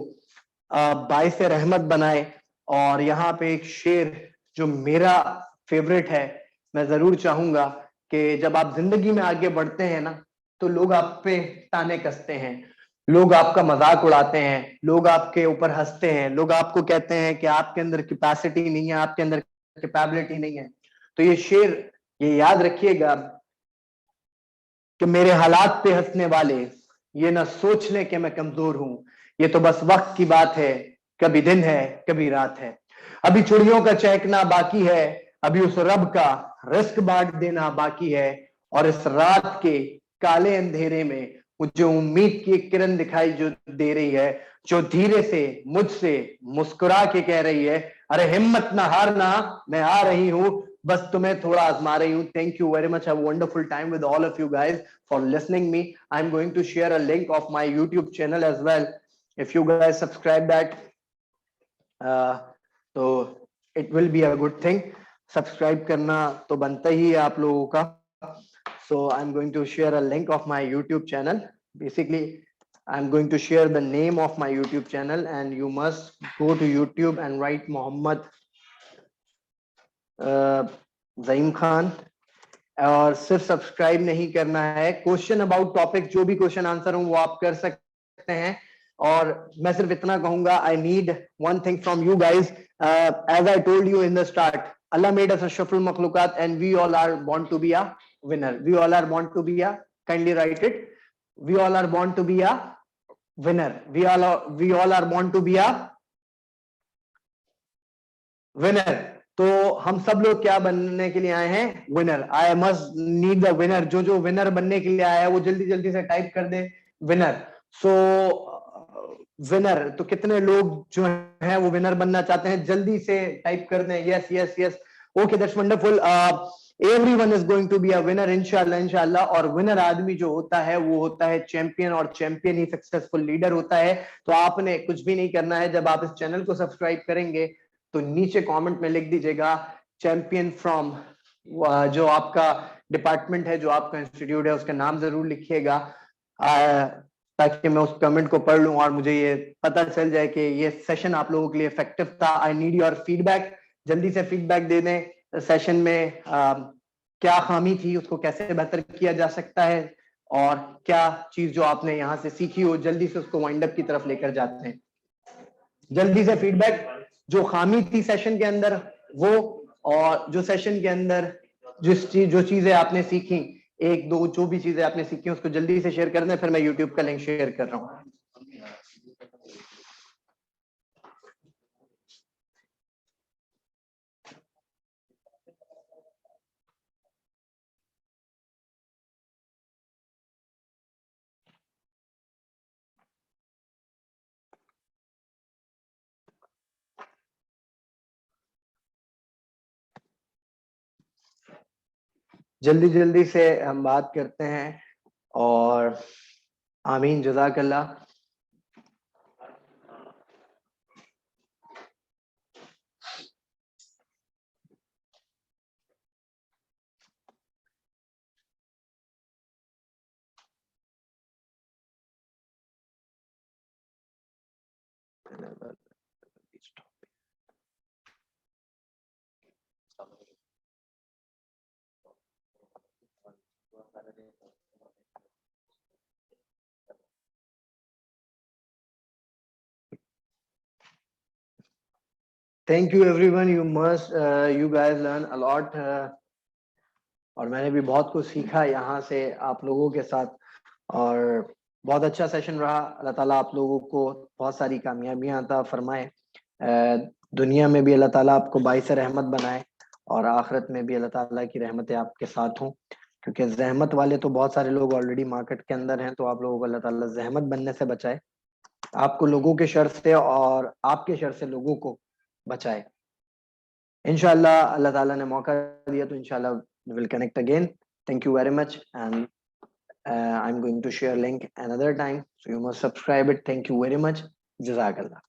बाइस रहमत बनाए। और यहाँ पे एक शेर जो मेरा फेवरेट है, मैं जरूर चाहूंगा कि जब आप जिंदगी में आगे बढ़ते हैं ना, तो लोग आप पे ताने कसते हैं, लोग आपका मजाक उड़ाते हैं, लोग आपके ऊपर हंसते हैं, लोग आपको कहते हैं कि आपके अंदर कैपेसिटी नहीं है, आपके अंदर कैपेबिलिटी नहीं है। तो ये शेर, ये याद रखिएगा कि मेरे हालात पे हंसने वाले ये ना सोच लें कि मैं कमजोर हूं, ये तो बस वक्त की बात है, कभी दिन है कभी रात है। अभी चुड़ियों का चहकना बाकी है, अभी उस रब का रिस्क बांट देना बाकी है। और इस रात के काले अंधेरे में मुझे उम्मीद की एक किरण दिखाई जो दे रही है, जो धीरे से मुझसे मुस्कुरा के कह रही है, अरे हिम्मत ना हारना, मैं आ रही हूं, बस तुम्हें थोड़ा आजमा रही हूं। Thank you very much, have a wonderful time with all of you guys for listening me. I'm going to share a link of my YouTube channel as well. If you guys subscribe that, तो it will be a good thing. Subscribe करना तो बनता ही है आप लोगों का। So I'm going to share a link of my YouTube channel. Basically, I'm going to share the name of my YouTube channel, and you must go to YouTube and write Mohammed Zaim Khan। और सिर्फ subscribe नहीं करना है, question about topic जो भी question answer हो वो आप कर सकते हैं। और मैं सिर्फ इतना कहूंगा, I need one thing from you guys. As I told you in the start, Allah made us अशरफुल मखलूकात and we all are born to be a winner. We all are born to be a, kindly write it, we all are born to be a winner. We all are born to be a winner. तो हम सब लोग क्या बनने के लिए आए हैं? Winner. I must need the winner. जो जो विनर बनने के लिए आया है वो जल्दी जल्दी से टाइप कर दे विनर। सो विनर, तो कितने लोग जो हैं वो विनर बनना चाहते हैं? जल्दी से टाइप कर दें yes yes yes. Okay, that's wonderful. Everyone is going to be a winner इंशाल्लाह इंशाल्लाह। और विनर आदमी जो होता है वो होता है चैंपियन, और चैंपियन ही सक्सेसफुल लीडर होता है। तो आपने कुछ भी नहीं करना है, जब आप इस चैनल को सब्सक्राइब करेंगे तो नीचे कमेंट में लिख दीजिएगा चैंपियन फ्रॉम जो आपका डिपार्टमेंट है, जो आपका इंस्टीट्यूट है, उसका नाम जरूर लिखिएगा, ताकि मैं उस कमेंट को पढ़ लूं और मुझे ये पता चल जाए कि ये सेशन आप लोगों के लिए इफेक्टिव था। आई नीड योर फीडबैक। जल्दी से फीडबैक दे दें सेशन में। क्या खामी थी, उसको कैसे बेहतर किया जा सकता है, और क्या चीज जो आपने यहाँ से सीखी हो, जल्दी से उसको वाइंड अप की तरफ लेकर जाते हैं। जल्दी से फीडबैक, जो खामी थी सेशन के अंदर वो, और जो सेशन के अंदर जो चीजें आपने सीखी, एक दो जो भी चीजें आपने सीखी उसको जल्दी से शेयर कर दें। फिर मैं यूट्यूब का लिंक शेयर कर रहा हूँ। जल्दी जल्दी से हम बात करते हैं। और आमीन, जज़ाकल्लाह। Thank you everyone. You guys learn a lot. और मैंने भी बहुत कुछ सीखा यहाँ से आप लोगों के साथ, और बहुत अच्छा सेशन रहा। अल्लाह ताला आप लोगों को बहुत सारी कामयाबियां अता फरमाए। दुनिया में भी अल्लाह ताला आपको बाइस रहमत बनाए, और आखिरत में भी अल्लाह ताला की रहमतें आपके साथ हों, क्योंकि जहमत वाले तो बहुत सारे लोग ऑलरेडी मार्केट के अंदर हैं। तो आप लोगों को अल्लाह ताला जहमत बनने से बचाए, आपको लोगों के शर से और आपके शर से लोगों को बचाए। इंशाल्लाह अल्लाह ताला ने मौका दिया तो इंशाल्लाह will connect again. Thank you very much, and I'm going to share link another time, so you must subscribe it. Thank you very much. Jazakallah.